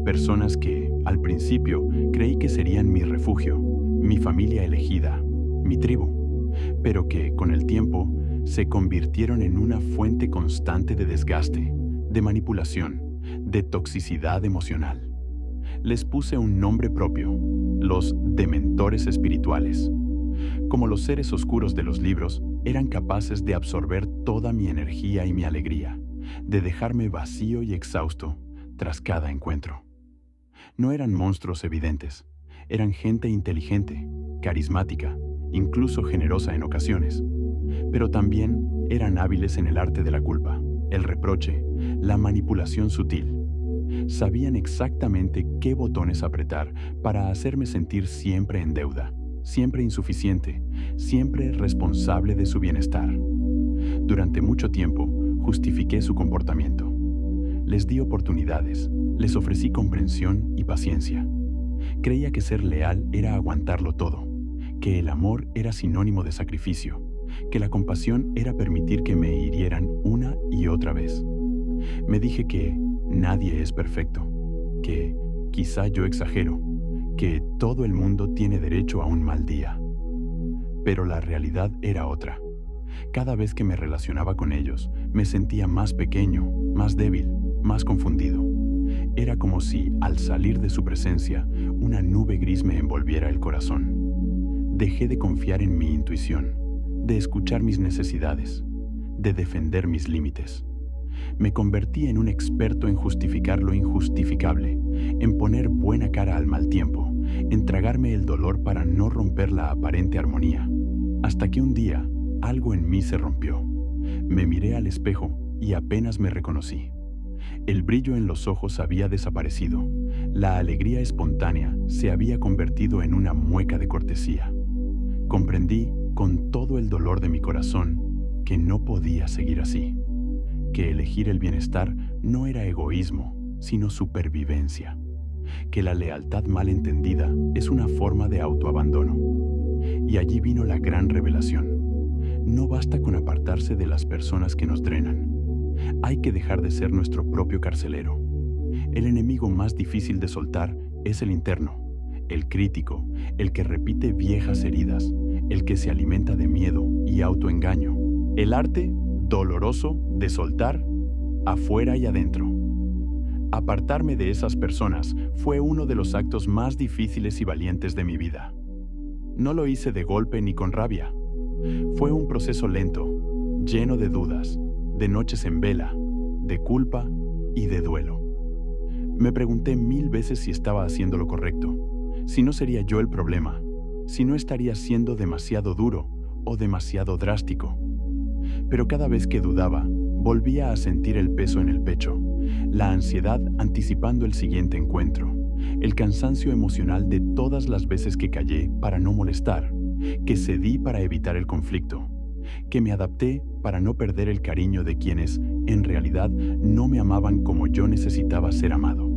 Personas que, al principio, creí que serían mi refugio, mi familia elegida, mi tribu, pero que, con el tiempo, se convirtieron en una fuente constante de desgaste, de manipulación, de toxicidad emocional. Les puse un nombre propio, los dementores espirituales. Como los seres oscuros de los libros, eran capaces de absorber toda mi energía y mi alegría, de dejarme vacío y exhausto tras cada encuentro. No eran monstruos evidentes, eran gente inteligente, carismática, incluso generosa en ocasiones, pero también eran hábiles en el arte de la culpa, el reproche, la manipulación sutil. Sabían exactamente qué botones apretar para hacerme sentir siempre en deuda, siempre insuficiente, siempre responsable de su bienestar. Durante mucho tiempo, justifiqué su comportamiento. Les di oportunidades, les ofrecí comprensión y paciencia. Creía que ser leal era aguantarlo todo, que el amor era sinónimo de sacrificio, que la compasión era permitir que me hirieran una y otra vez. Me dije que nadie es perfecto, que quizá yo exagero, que todo el mundo tiene derecho a un mal día. Pero la realidad era otra. Cada vez que me relacionaba con ellos, me sentía más pequeño, más débil, más confundido. Era como si, al salir de su presencia, una nube gris me envolviera el corazón. Dejé de confiar en mi intuición, de escuchar mis necesidades, de defender mis límites. Me convertí en un experto en justificar lo injustificable, en poner buena cara al mal tiempo, en tragarme el dolor para no romper la aparente armonía. Hasta que un día, algo en mí se rompió. Me miré al espejo y apenas me reconocí. El brillo en los ojos había desaparecido. La alegría espontánea se había convertido en una mueca de cortesía. Comprendí, con todo el dolor de mi corazón, que no podía seguir así. Que elegir el bienestar no era egoísmo, sino supervivencia. Que la lealtad mal entendida es una forma de autoabandono. Y allí vino la gran revelación. No basta con apartarse de las personas que nos drenan. Hay que dejar de ser nuestro propio carcelero. El enemigo más difícil de soltar es el interno, el crítico, el que repite viejas heridas, el que se alimenta de miedo y autoengaño. El arte doloroso de soltar afuera y adentro. Apartarme de esas personas fue uno de los actos más difíciles y valientes de mi vida. No lo hice de golpe ni con rabia. Fue un proceso lento, lleno de dudas, de noches en vela, de culpa y de duelo. Me pregunté 1000 veces si estaba haciendo lo correcto, si no sería yo el problema, si no estaría siendo demasiado duro o demasiado drástico. Pero cada vez que dudaba, volvía a sentir el peso en el pecho, la ansiedad anticipando el siguiente encuentro, el cansancio emocional de todas las veces que callé para no molestar, que cedí para evitar el conflicto, que me adapté para no perder el cariño de quienes, en realidad, no me amaban como yo necesitaba ser amado.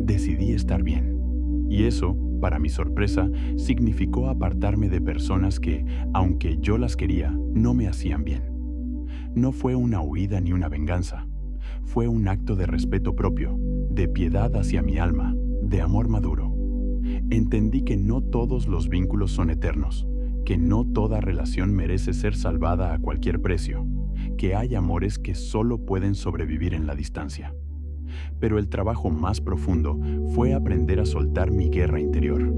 Decidí estar bien. Y eso, para mi sorpresa, significó apartarme de personas que, aunque yo las quería, no me hacían bien. No fue una huida ni una venganza. Fue un acto de respeto propio, de piedad hacia mi alma, de amor maduro. Entendí que no todos los vínculos son eternos, que no toda relación merece ser salvada a cualquier precio, que hay amores que solo pueden sobrevivir en la distancia. Pero el trabajo más profundo fue aprender a soltar mi guerra interior,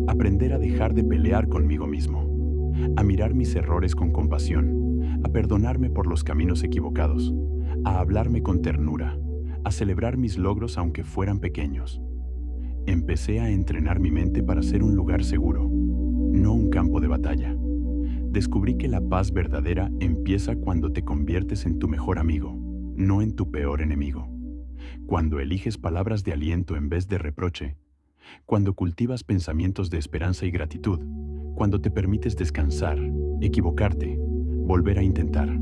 aprender a dejar de pelear conmigo mismo, a mirar mis errores con compasión, a perdonarme por los caminos equivocados, a hablarme con ternura, a celebrar mis logros aunque fueran pequeños. Empecé a entrenar mi mente para ser un lugar seguro, no un campo de batalla. Descubrí que la paz verdadera empieza cuando te conviertes en tu mejor amigo, no en tu peor enemigo. Cuando eliges palabras de aliento en vez de reproche, cuando cultivas pensamientos de esperanza y gratitud, cuando te permites descansar, equivocarte, volver a intentar.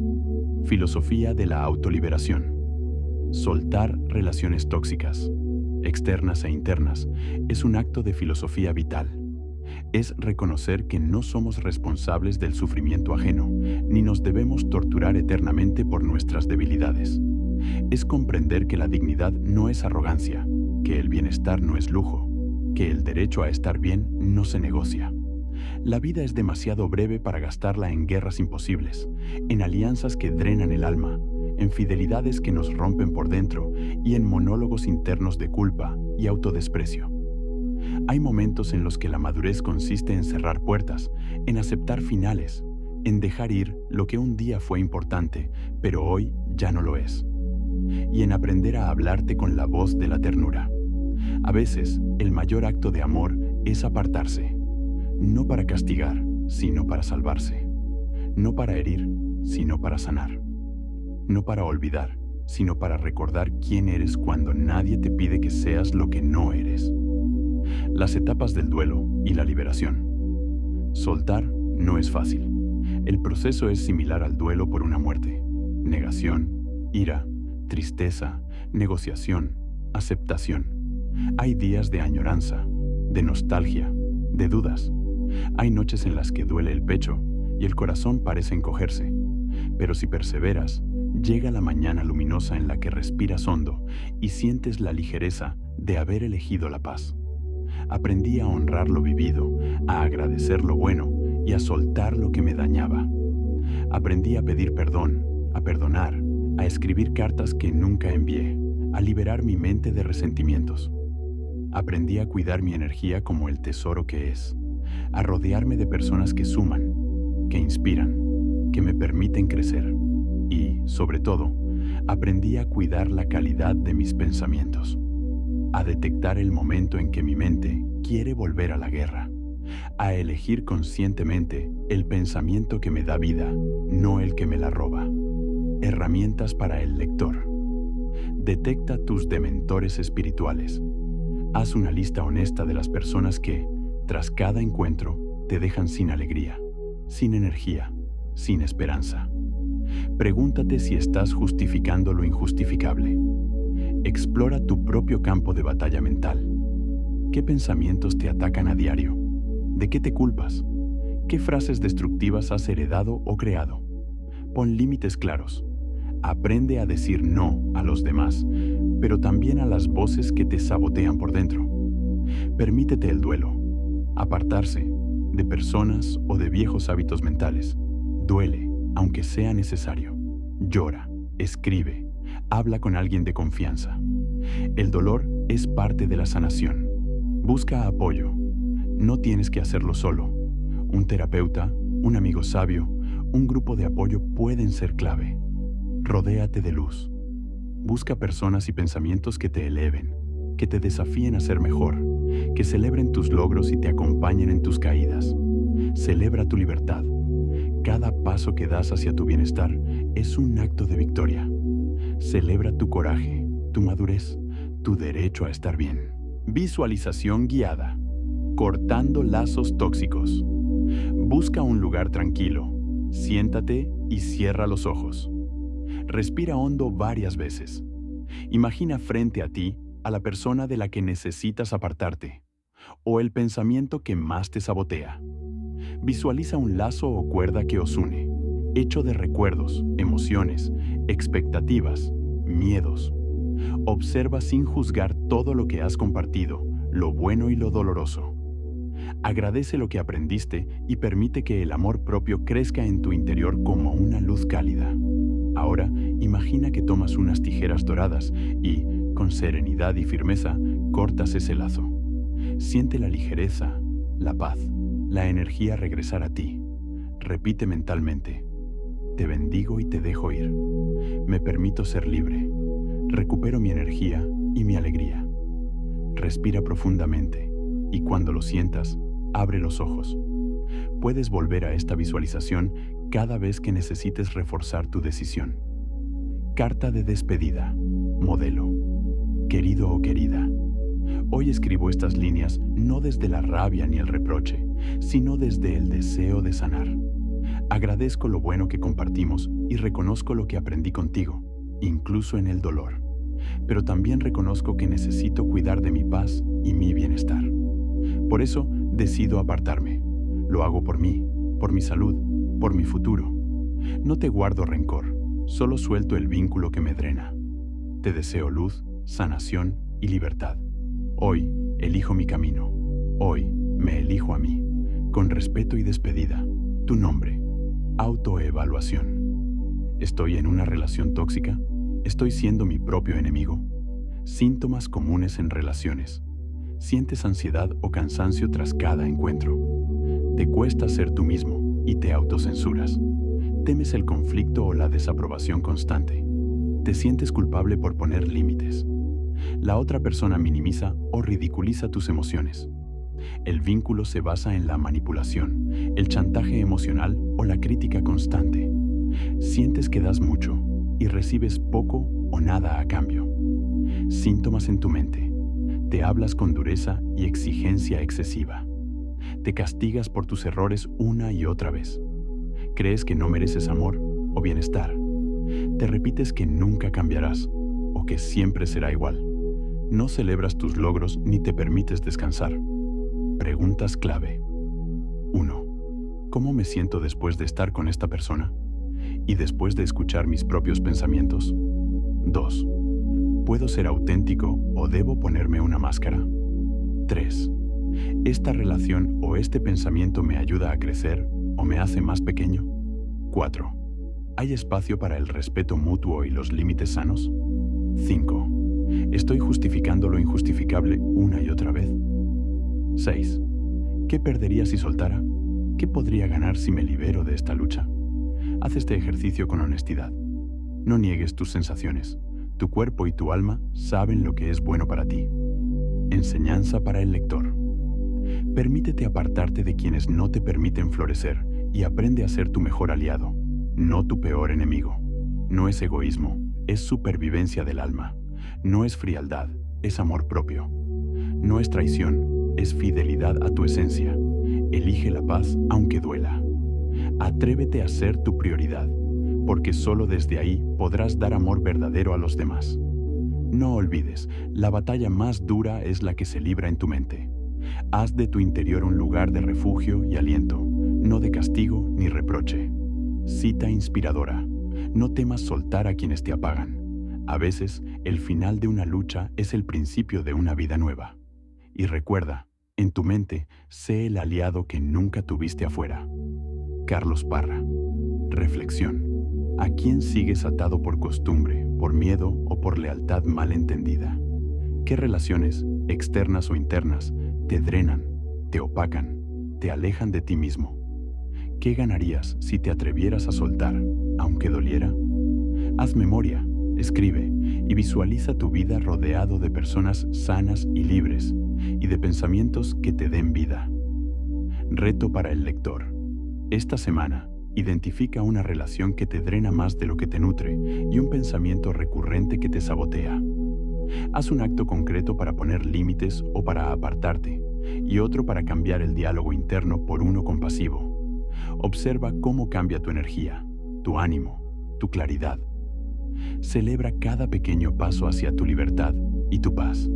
Filosofía de la autoliberación. Soltar relaciones tóxicas, externas e internas, es un acto de filosofía vital. Es reconocer que no somos responsables del sufrimiento ajeno, ni nos debemos torturar eternamente por nuestras debilidades. Es comprender que la dignidad no es arrogancia, que el bienestar no es lujo, que el derecho a estar bien no se negocia. La vida es demasiado breve para gastarla en guerras imposibles, en alianzas que drenan el alma, en fidelidades que nos rompen por dentro y en monólogos internos de culpa y autodesprecio. Hay momentos en los que la madurez consiste en cerrar puertas, en aceptar finales, en dejar ir lo que un día fue importante, pero hoy ya no lo es, y en aprender a hablarte con la voz de la ternura. A veces, el mayor acto de amor es apartarse, no para castigar, sino para salvarse, no para herir, sino para sanar, no para olvidar, sino para recordar quién eres cuando nadie te pide que seas lo que no eres. Las etapas del duelo y la liberación. Soltar no es fácil. El proceso es similar al duelo por una muerte. Negación, ira, tristeza, negociación, aceptación. Hay días de añoranza, de nostalgia, de dudas. Hay noches en las que duele el pecho y el corazón parece encogerse. Pero si perseveras, llega la mañana luminosa en la que respiras hondo y sientes la ligereza de haber elegido la paz. Aprendí a honrar lo vivido, a agradecer lo bueno y a soltar lo que me dañaba. Aprendí a pedir perdón, a perdonar, a escribir cartas que nunca envié, a liberar mi mente de resentimientos. Aprendí a cuidar mi energía como el tesoro que es, a rodearme de personas que suman, que inspiran, que me permiten crecer y, sobre todo, aprendí a cuidar la calidad de mis pensamientos, a detectar el momento en que mi mente quiere volver a la guerra, a elegir conscientemente el pensamiento que me da vida, no el que me la roba. Herramientas para el lector. Detecta tus dementores espirituales. Haz una lista honesta de las personas que, tras cada encuentro, te dejan sin alegría, sin energía, sin esperanza. Pregúntate si estás justificando lo injustificable. Explora tu propio campo de batalla mental. ¿Qué pensamientos te atacan a diario? ¿De qué te culpas? ¿Qué frases destructivas has heredado o creado? Pon límites claros. Aprende a decir no a los demás, pero también a las voces que te sabotean por dentro. Permítete el duelo, apartarse de personas o de viejos hábitos mentales. Duele, aunque sea necesario. Llora, escribe, habla con alguien de confianza. El dolor es parte de la sanación. Busca apoyo. No tienes que hacerlo solo. Un terapeuta, un amigo sabio, un grupo de apoyo pueden ser clave. Rodéate de luz. Busca personas y pensamientos que te eleven, que te desafíen a ser mejor, que celebren tus logros y te acompañen en tus caídas. Celebra tu libertad. Cada paso que das hacia tu bienestar es un acto de victoria. Celebra tu coraje, tu madurez, tu derecho a estar bien. Visualización guiada. Cortando lazos tóxicos. Busca un lugar tranquilo. Siéntate y cierra los ojos. Respira hondo varias veces. Imagina frente a ti a la persona de la que necesitas apartarte, o el pensamiento que más te sabotea. Visualiza un lazo o cuerda que os une, hecho de recuerdos, emociones, expectativas, miedos. Observa sin juzgar todo lo que has compartido, lo bueno y lo doloroso. Agradece lo que aprendiste y permite que el amor propio crezca en tu interior como una luz cálida. Ahora, imagina que tomas unas tijeras doradas y, con serenidad y firmeza, cortas ese lazo. Siente la ligereza, la paz, la energía regresar a ti. Repite mentalmente: te bendigo y te dejo ir. Me permito ser libre. Recupero mi energía y mi alegría. Respira profundamente y cuando lo sientas, abre los ojos. Puedes volver a esta visualización cada vez que necesites reforzar tu decisión. Carta de despedida. Modelo. Querido o querida, hoy escribo estas líneas no desde la rabia ni el reproche, sino desde el deseo de sanar. Agradezco lo bueno que compartimos y reconozco lo que aprendí contigo, incluso en el dolor. Pero también reconozco que necesito cuidar de mi paz y mi bienestar. Por eso decido apartarme. Lo hago por mí, por mi salud, por mi futuro. No te guardo rencor, solo suelto el vínculo que me drena. Te deseo luz, sanación y libertad. Hoy elijo mi camino. Hoy me elijo a mí. Con respeto y despedida. Tu nombre. Autoevaluación. ¿Estoy en una relación tóxica? ¿Estoy siendo mi propio enemigo? Síntomas comunes en relaciones. ¿Sientes ansiedad o cansancio tras cada encuentro? ¿Te cuesta ser tú mismo y te autocensuras? ¿Temes el conflicto o la desaprobación constante? ¿Te sientes culpable por poner límites? La otra persona minimiza o ridiculiza tus emociones. El vínculo se basa en la manipulación, el chantaje emocional o la crítica constante. Sientes que das mucho y recibes poco o nada a cambio. Síntomas en tu mente. Te hablas con dureza y exigencia excesiva. Te castigas por tus errores una y otra vez. ¿Crees que no mereces amor o bienestar? Te repites que nunca cambiarás o que siempre será igual. No celebras tus logros ni te permites descansar. Preguntas clave. 1. ¿Cómo me siento después de estar con esta persona? ¿Y después de escuchar mis propios pensamientos? 2. ¿Puedo ser auténtico o debo ponerme una máscara? 3. ¿Esta relación o este pensamiento me ayuda a crecer o me hace más pequeño? 4. ¿Hay espacio para el respeto mutuo y los límites sanos? 5. ¿Estoy justificando lo injustificable una y otra vez? 6. ¿Qué perdería si soltara? ¿Qué podría ganar si me libero de esta lucha? Haz este ejercicio con honestidad. No niegues tus sensaciones. Tu cuerpo y tu alma saben lo que es bueno para ti. Enseñanza para el lector. Permítete apartarte de quienes no te permiten florecer y aprende a ser tu mejor aliado, no tu peor enemigo. No es egoísmo, es supervivencia del alma. No es frialdad, es amor propio. No es traición, es fidelidad a tu esencia. Elige la paz aunque duela. Atrévete a ser tu prioridad, porque solo desde ahí podrás dar amor verdadero a los demás. No olvides, la batalla más dura es la que se libra en tu mente. Haz de tu interior un lugar de refugio y aliento, no de castigo ni reproche. Cita inspiradora. No temas soltar a quienes te apagan. A veces, el final de una lucha es el principio de una vida nueva. Y recuerda, en tu mente, sé el aliado que nunca tuviste afuera. Carlos Parra. Reflexión. ¿A quién sigues atado por costumbre, por miedo o por lealtad mal entendida? ¿Qué relaciones, externas o internas, te drenan, te opacan, te alejan de ti mismo? ¿Qué ganarías si te atrevieras a soltar, aunque doliera? Haz memoria, escribe y visualiza tu vida rodeado de personas sanas y libres y de pensamientos que te den vida. Reto para el lector. Esta semana, identifica una relación que te drena más de lo que te nutre y un pensamiento recurrente que te sabotea. Haz un acto concreto para poner límites o para apartarte, y otro para cambiar el diálogo interno por uno compasivo. Observa cómo cambia tu energía, tu ánimo, tu claridad. Celebra cada pequeño paso hacia tu libertad y tu paz.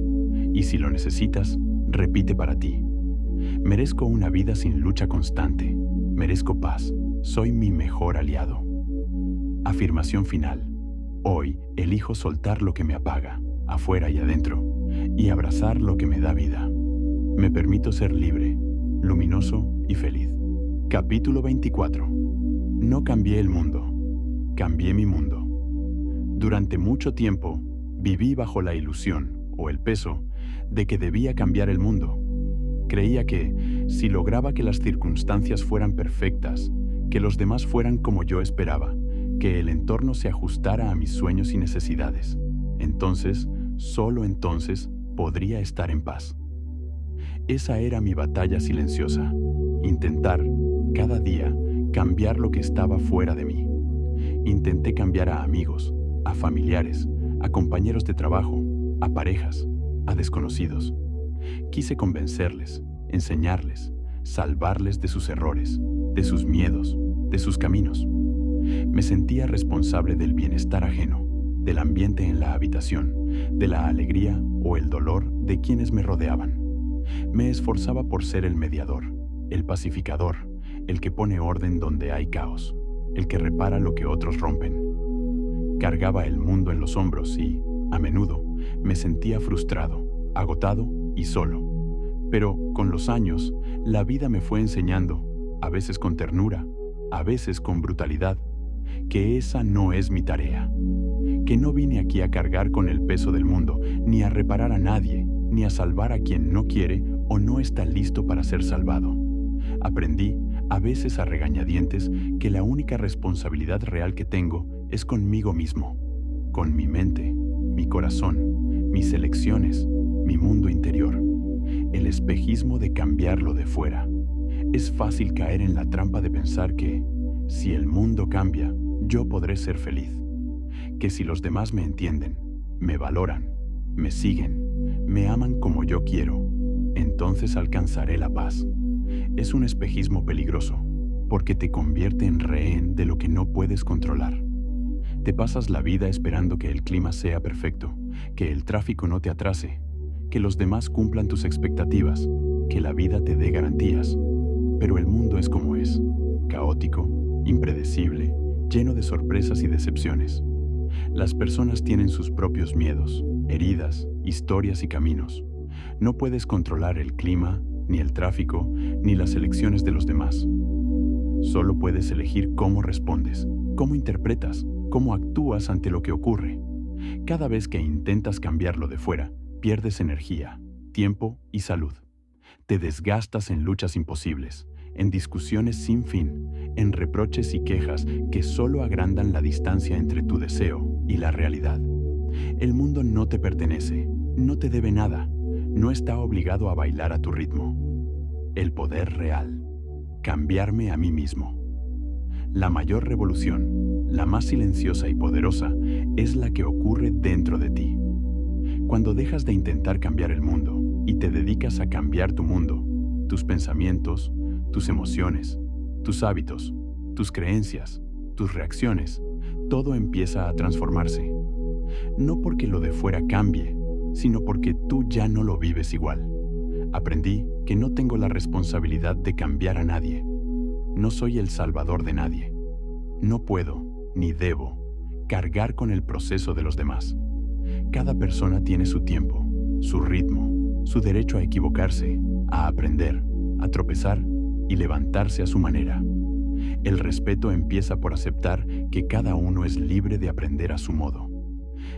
Y si lo necesitas, repite para ti: merezco una vida sin lucha constante. Merezco paz. Soy mi mejor aliado. Afirmación final. Hoy elijo soltar lo que me apaga, afuera y adentro, y abrazar lo que me da vida. Me permito ser libre, luminoso y feliz. Capítulo 24. No cambié el mundo, cambié mi mundo. Durante mucho tiempo, viví bajo la ilusión, o el peso, de que debía cambiar el mundo. Creía que, si lograba que las circunstancias fueran perfectas, que los demás fueran como yo esperaba, que el entorno se ajustara a mis sueños y necesidades. Entonces, solo entonces, podría estar en paz. Esa era mi batalla silenciosa, intentar, cada día, cambiar lo que estaba fuera de mí. Intenté cambiar a amigos, a familiares, a compañeros de trabajo, a parejas, a desconocidos. Quise convencerles, enseñarles, salvarles de sus errores, de sus miedos, de sus caminos. Me sentía responsable del bienestar ajeno, del ambiente en la habitación, de la alegría o el dolor de quienes me rodeaban. Me esforzaba por ser el mediador, el pacificador, el que pone orden donde hay caos, el que repara lo que otros rompen. Cargaba el mundo en los hombros y, a menudo, me sentía frustrado, agotado y solo. Pero, con los años, la vida me fue enseñando, a veces con ternura, a veces con brutalidad, que esa no es mi tarea, que no vine aquí a cargar con el peso del mundo, ni a reparar a nadie, ni a salvar a quien no quiere o no está listo para ser salvado. Aprendí, a veces a regañadientes, que la única responsabilidad real que tengo es conmigo mismo, con mi mente, mi corazón, mis elecciones, mi mundo interior, el espejismo de cambiarlo de fuera. Es fácil caer en la trampa de pensar que, si el mundo cambia, yo podré ser feliz, que si los demás me entienden, me valoran, me siguen, me aman como yo quiero, entonces alcanzaré la paz. Es un espejismo peligroso, porque te convierte en rehén de lo que no puedes controlar. Te pasas la vida esperando que el clima sea perfecto, que el tráfico no te atrase, que los demás cumplan tus expectativas, que la vida te dé garantías. Pero el mundo es como es, caótico, impredecible, lleno de sorpresas y decepciones. Las personas tienen sus propios miedos, heridas, historias y caminos. No puedes controlar el clima, ni el tráfico, ni las elecciones de los demás. Solo puedes elegir cómo respondes, cómo interpretas, cómo actúas ante lo que ocurre. Cada vez que intentas cambiarlo de fuera, pierdes energía, tiempo y salud. Te desgastas en luchas imposibles, en discusiones sin fin, en reproches y quejas que solo agrandan la distancia entre tu deseo y la realidad. El mundo no te pertenece, no te debe nada, no está obligado a bailar a tu ritmo. El poder real, cambiarme a mí mismo. La mayor revolución, la más silenciosa y poderosa, es la que ocurre dentro de ti. Cuando dejas de intentar cambiar el mundo y te dedicas a cambiar tu mundo, tus pensamientos, tus emociones, tus hábitos, tus creencias, tus reacciones, todo empieza a transformarse. No porque lo de fuera cambie, sino porque tú ya no lo vives igual. Aprendí que no tengo la responsabilidad de cambiar a nadie. No soy el salvador de nadie. No puedo, ni debo, cargar con el proceso de los demás. Cada persona tiene su tiempo, su ritmo, su derecho a equivocarse, a aprender, a tropezar y levantarse a su manera. El respeto empieza por aceptar que cada uno es libre de aprender a su modo.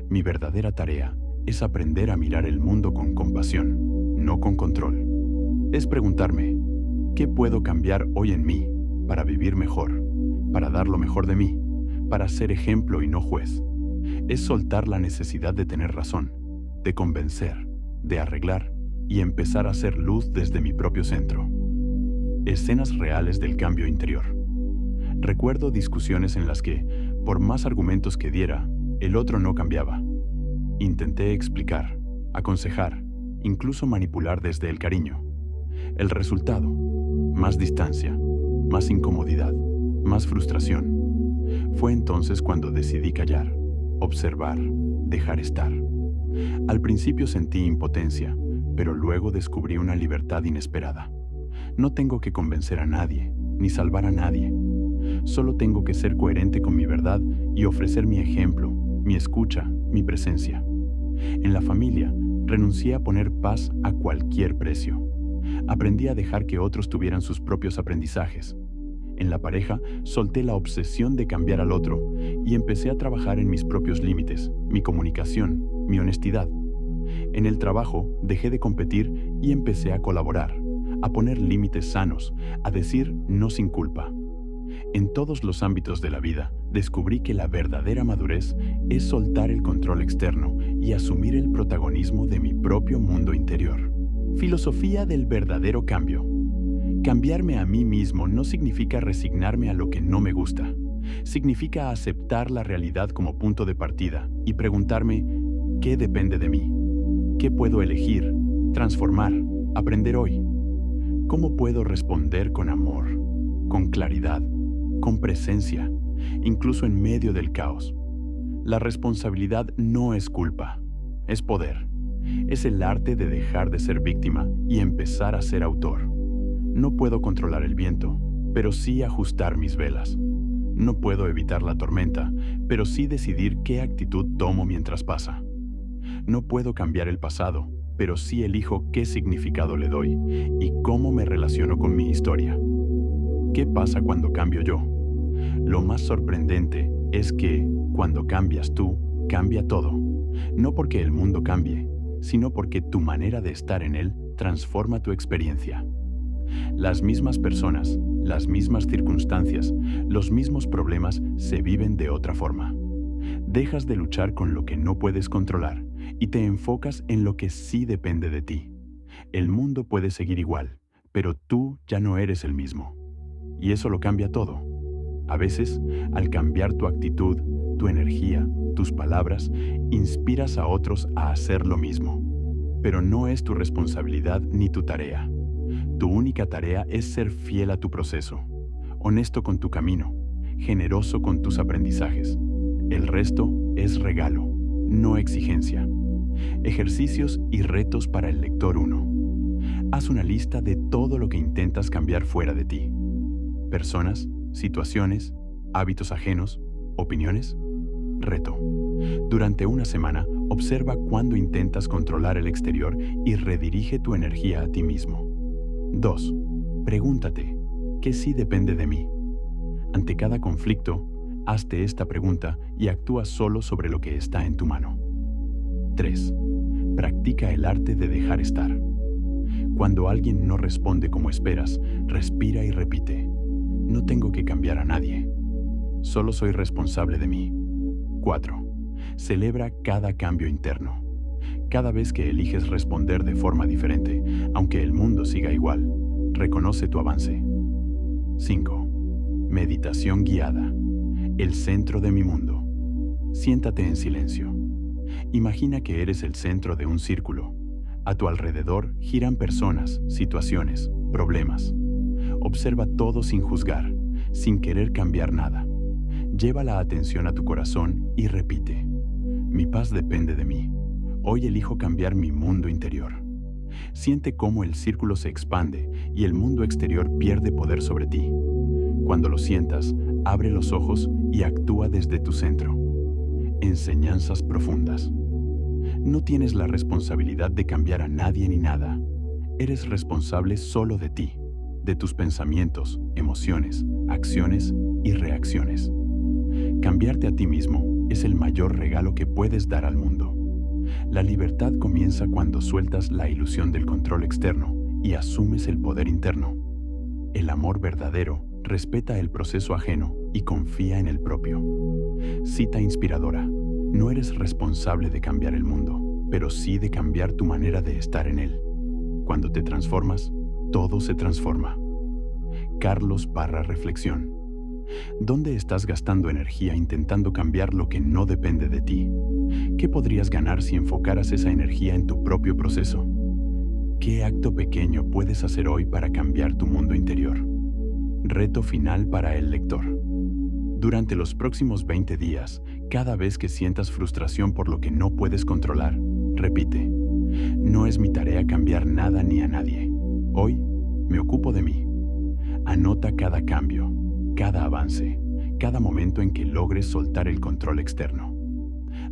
Mi verdadera tarea es aprender a mirar el mundo con compasión, no con control. Es preguntarme, ¿qué puedo cambiar hoy en mí para vivir mejor, para dar lo mejor de mí, para ser ejemplo y no juez? Es soltar la necesidad de tener razón, de convencer, de arreglar y empezar a hacer luz desde mi propio centro. Escenas reales del cambio interior. Recuerdo discusiones en las que, por más argumentos que diera, el otro no cambiaba. Intenté explicar, aconsejar, incluso manipular desde el cariño. El resultado: más distancia, más incomodidad, más frustración. Fue entonces cuando decidí callar, observar, dejar estar. Al principio sentí impotencia, pero luego descubrí una libertad inesperada. No tengo que convencer a nadie, ni salvar a nadie. Solo tengo que ser coherente con mi verdad y ofrecer mi ejemplo, mi escucha, mi presencia. En la familia, renuncié a poner paz a cualquier precio. Aprendí a dejar que otros tuvieran sus propios aprendizajes. En la pareja, solté la obsesión de cambiar al otro y empecé a trabajar en mis propios límites, mi comunicación, mi honestidad. En el trabajo, dejé de competir y empecé a colaborar, a poner límites sanos, a decir no sin culpa. En todos los ámbitos de la vida, descubrí que la verdadera madurez es soltar el control externo y asumir el protagonismo de mi propio mundo interior. Filosofía del verdadero cambio. Cambiarme a mí mismo no significa resignarme a lo que no me gusta. Significa aceptar la realidad como punto de partida y preguntarme, ¿qué depende de mí? ¿Qué puedo elegir, transformar, aprender hoy? ¿Cómo puedo responder con amor, con claridad, con presencia, incluso en medio del caos? La responsabilidad no es culpa, es poder. Es el arte de dejar de ser víctima y empezar a ser autor. No puedo controlar el viento, pero sí ajustar mis velas. No puedo evitar la tormenta, pero sí decidir qué actitud tomo mientras pasa. No puedo cambiar el pasado, pero sí elijo qué significado le doy y cómo me relaciono con mi historia. ¿Qué pasa cuando cambio yo? Lo más sorprendente es que, cuando cambias tú, cambia todo. No porque el mundo cambie, sino porque tu manera de estar en él transforma tu experiencia. Las mismas personas, las mismas circunstancias, los mismos problemas se viven de otra forma. Dejas de luchar con lo que no puedes controlar y te enfocas en lo que sí depende de ti. El mundo puede seguir igual, pero tú ya no eres el mismo. Y eso lo cambia todo. A veces, al cambiar tu actitud, tu energía, tus palabras, inspiras a otros a hacer lo mismo. Pero no es tu responsabilidad ni tu tarea. Tu única tarea es ser fiel a tu proceso, honesto con tu camino, generoso con tus aprendizajes. El resto es regalo, no exigencia. Ejercicios y retos para el lector 1. Haz una lista de todo lo que intentas cambiar fuera de ti. Personas, situaciones, hábitos ajenos, opiniones. Reto. Durante una semana, observa cuándo intentas controlar el exterior y redirige tu energía a ti mismo. 2. Pregúntate, ¿qué sí depende de mí? Ante cada conflicto, hazte esta pregunta y actúa solo sobre lo que está en tu mano. 3. Practica el arte de dejar estar. Cuando alguien no responde como esperas, respira y repite. No tengo que cambiar a nadie. Solo soy responsable de mí. 4. Celebra cada cambio interno. Cada vez que eliges responder de forma diferente, aunque el mundo siga igual, reconoce tu avance. 5. Meditación guiada. El centro de mi mundo. Siéntate en silencio. Imagina que eres el centro de un círculo. A tu alrededor giran personas, situaciones, problemas. Observa todo sin juzgar, sin querer cambiar nada. Lleva la atención a tu corazón y repite. Mi paz depende de mí. Hoy elijo cambiar mi mundo interior. Siente cómo el círculo se expande y el mundo exterior pierde poder sobre ti. Cuando lo sientas, abre los ojos y actúa desde tu centro. Enseñanzas profundas. No tienes la responsabilidad de cambiar a nadie ni nada. Eres responsable solo de ti, de tus pensamientos, emociones, acciones y reacciones. Cambiarte a ti mismo es el mayor regalo que puedes dar al mundo. La libertad comienza cuando sueltas la ilusión del control externo y asumes el poder interno. El amor verdadero respeta el proceso ajeno y confía en el propio. Cita inspiradora. No eres responsable de cambiar el mundo, pero sí de cambiar tu manera de estar en él. Cuando te transformas, todo se transforma. Carlos Parra Reflexión. ¿Dónde estás gastando energía intentando cambiar lo que no depende de ti? ¿Qué podrías ganar si enfocaras esa energía en tu propio proceso? ¿Qué acto pequeño puedes hacer hoy para cambiar tu mundo interior? Reto final para el lector. Durante los próximos 20 días, cada vez que sientas frustración por lo que no puedes controlar, repite: no es mi tarea cambiar nada ni a nadie. Hoy me ocupo de mí. Anota cada cambio, cada avance, cada momento en que logres soltar el control externo.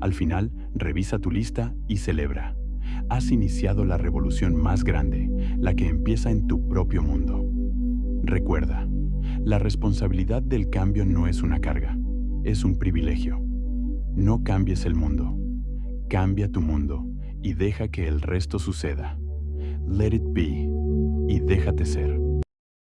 Al final, revisa tu lista y celebra. Has iniciado la revolución más grande, la que empieza en tu propio mundo. Recuerda, la responsabilidad del cambio no es una carga, es un privilegio. No cambies el mundo, cambia tu mundo y deja que el resto suceda. Let it be y déjate ser.